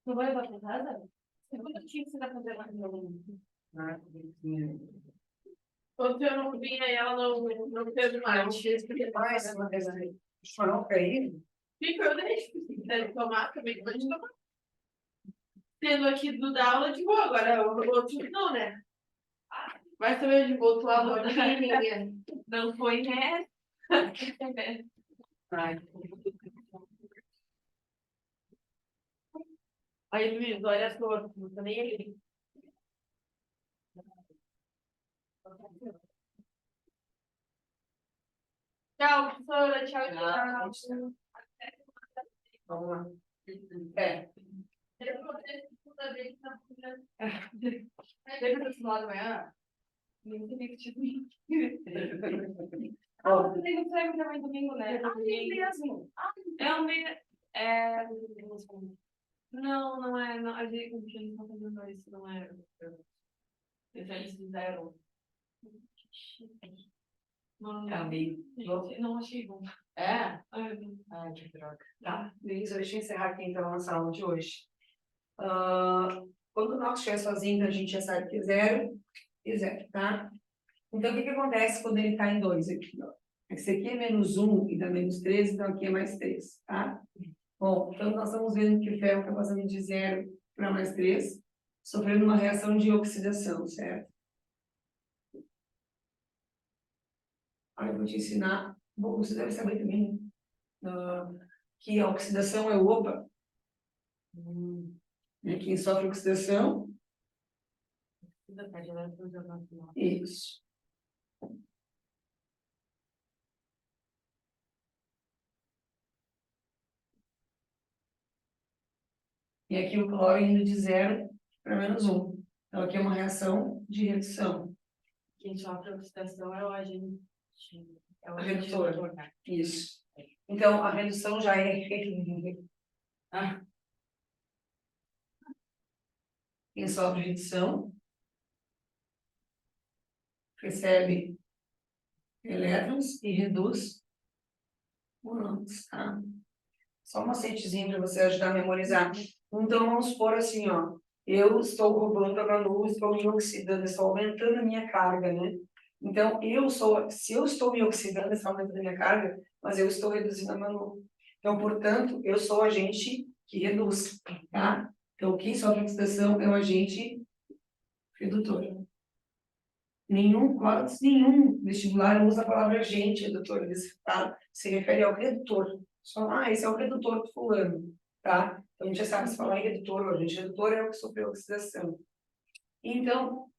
Não vai levar pra casa? Segunda tinha que você vai fazer lá no. Ah, sim. Ontem eu não vi, aí ela não fez o mate. Mais uma vez aí. Não, cair? Fica, eu deixo. Se quiser tomar, também pode tomar. Tendo aqui do da aula de boa, agora o outro não, né? Vai saber de boa tua aula. Não foi, né? Ai, Aí, Luiz, olha as cores, não tô nem aí. Tchau, professora. Tchau, tchau. vamos lá. É. Lembra desse lado amanhã? Não tem que te Ó, você tem entrega também domingo, né? Ah, é mesmo. É o meio. É. Não, não é. Não, a gente não tá fazendo isso, não é. Eles fizeram. Não, tá meio. não achei bom. É? Ai, Ai, que droga. Tá, Luísa, deixa eu encerrar aqui então a nossa aula de hoje. Quando o nosso estiver sozinho, a gente já sabe que é zero e zero, tá? Então, o que que acontece quando ele está em 2 aqui, ó? Esse aqui é menos 1 e dá menos 3, então aqui é mais 3, tá? Bom, então nós estamos vendo que o ferro está passando de 0 para mais 3, sofrendo uma reação de oxidação, certo? Aí eu vou te ensinar, bom, você deve saber também, que a oxidação é o opa. Né? Quem sofre oxidação, isso. E aqui o cloro indo de 0 para menos 1. Então aqui é uma reação de redução. quem sofre oxidação é o agente. É o Redutor. redutor, né? Isso. Então a redução já é. Ah. Quem sofre redução recebe elétrons e reduz muons, tá? Só um macetezinho para você ajudar a memorizar. Então, vamos supor assim, ó. Eu estou roubando a Manu, estou me oxidando, estou aumentando a minha carga, né? Então, se eu estou me oxidando, está aumentando a minha carga, mas eu estou reduzindo a Manu. Então, portanto, eu sou o agente que reduz, tá? Então, quem sofre oxidação é o agente redutor. Quase nenhum vestibular usa a palavra agente redutor, eles se refere ao redutor. Só, esse é o redutor do fulano, tá? Então, a gente já sabe se falar em redutor, o agente redutor é o que sofreu oxidação. Então,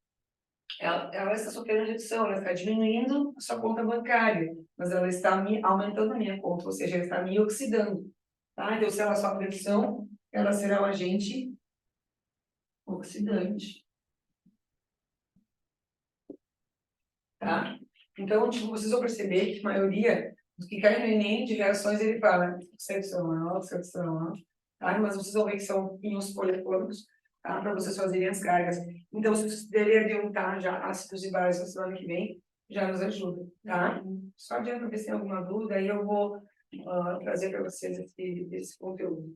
ela está sofrendo redução, ela está diminuindo a sua conta bancária, mas ela está aumentando a minha conta, ou seja, ela está me oxidando, tá? Então, se ela sofre redução, ela será o agente oxidante. Tá? Então, tipo, vocês vão perceber que a maioria do que cai no Enem de reações, ele fala oxidação, oxidação. tá? Mas vocês vão ver que são pinhos poliformes, tá? Para vocês fazerem as cargas. Então, se vocês puderem adiantar já ácidos e bases na semana que vem, já nos ajuda, tá? Só adianta ver se tem alguma dúvida, aí eu vou trazer para vocês esse conteúdo.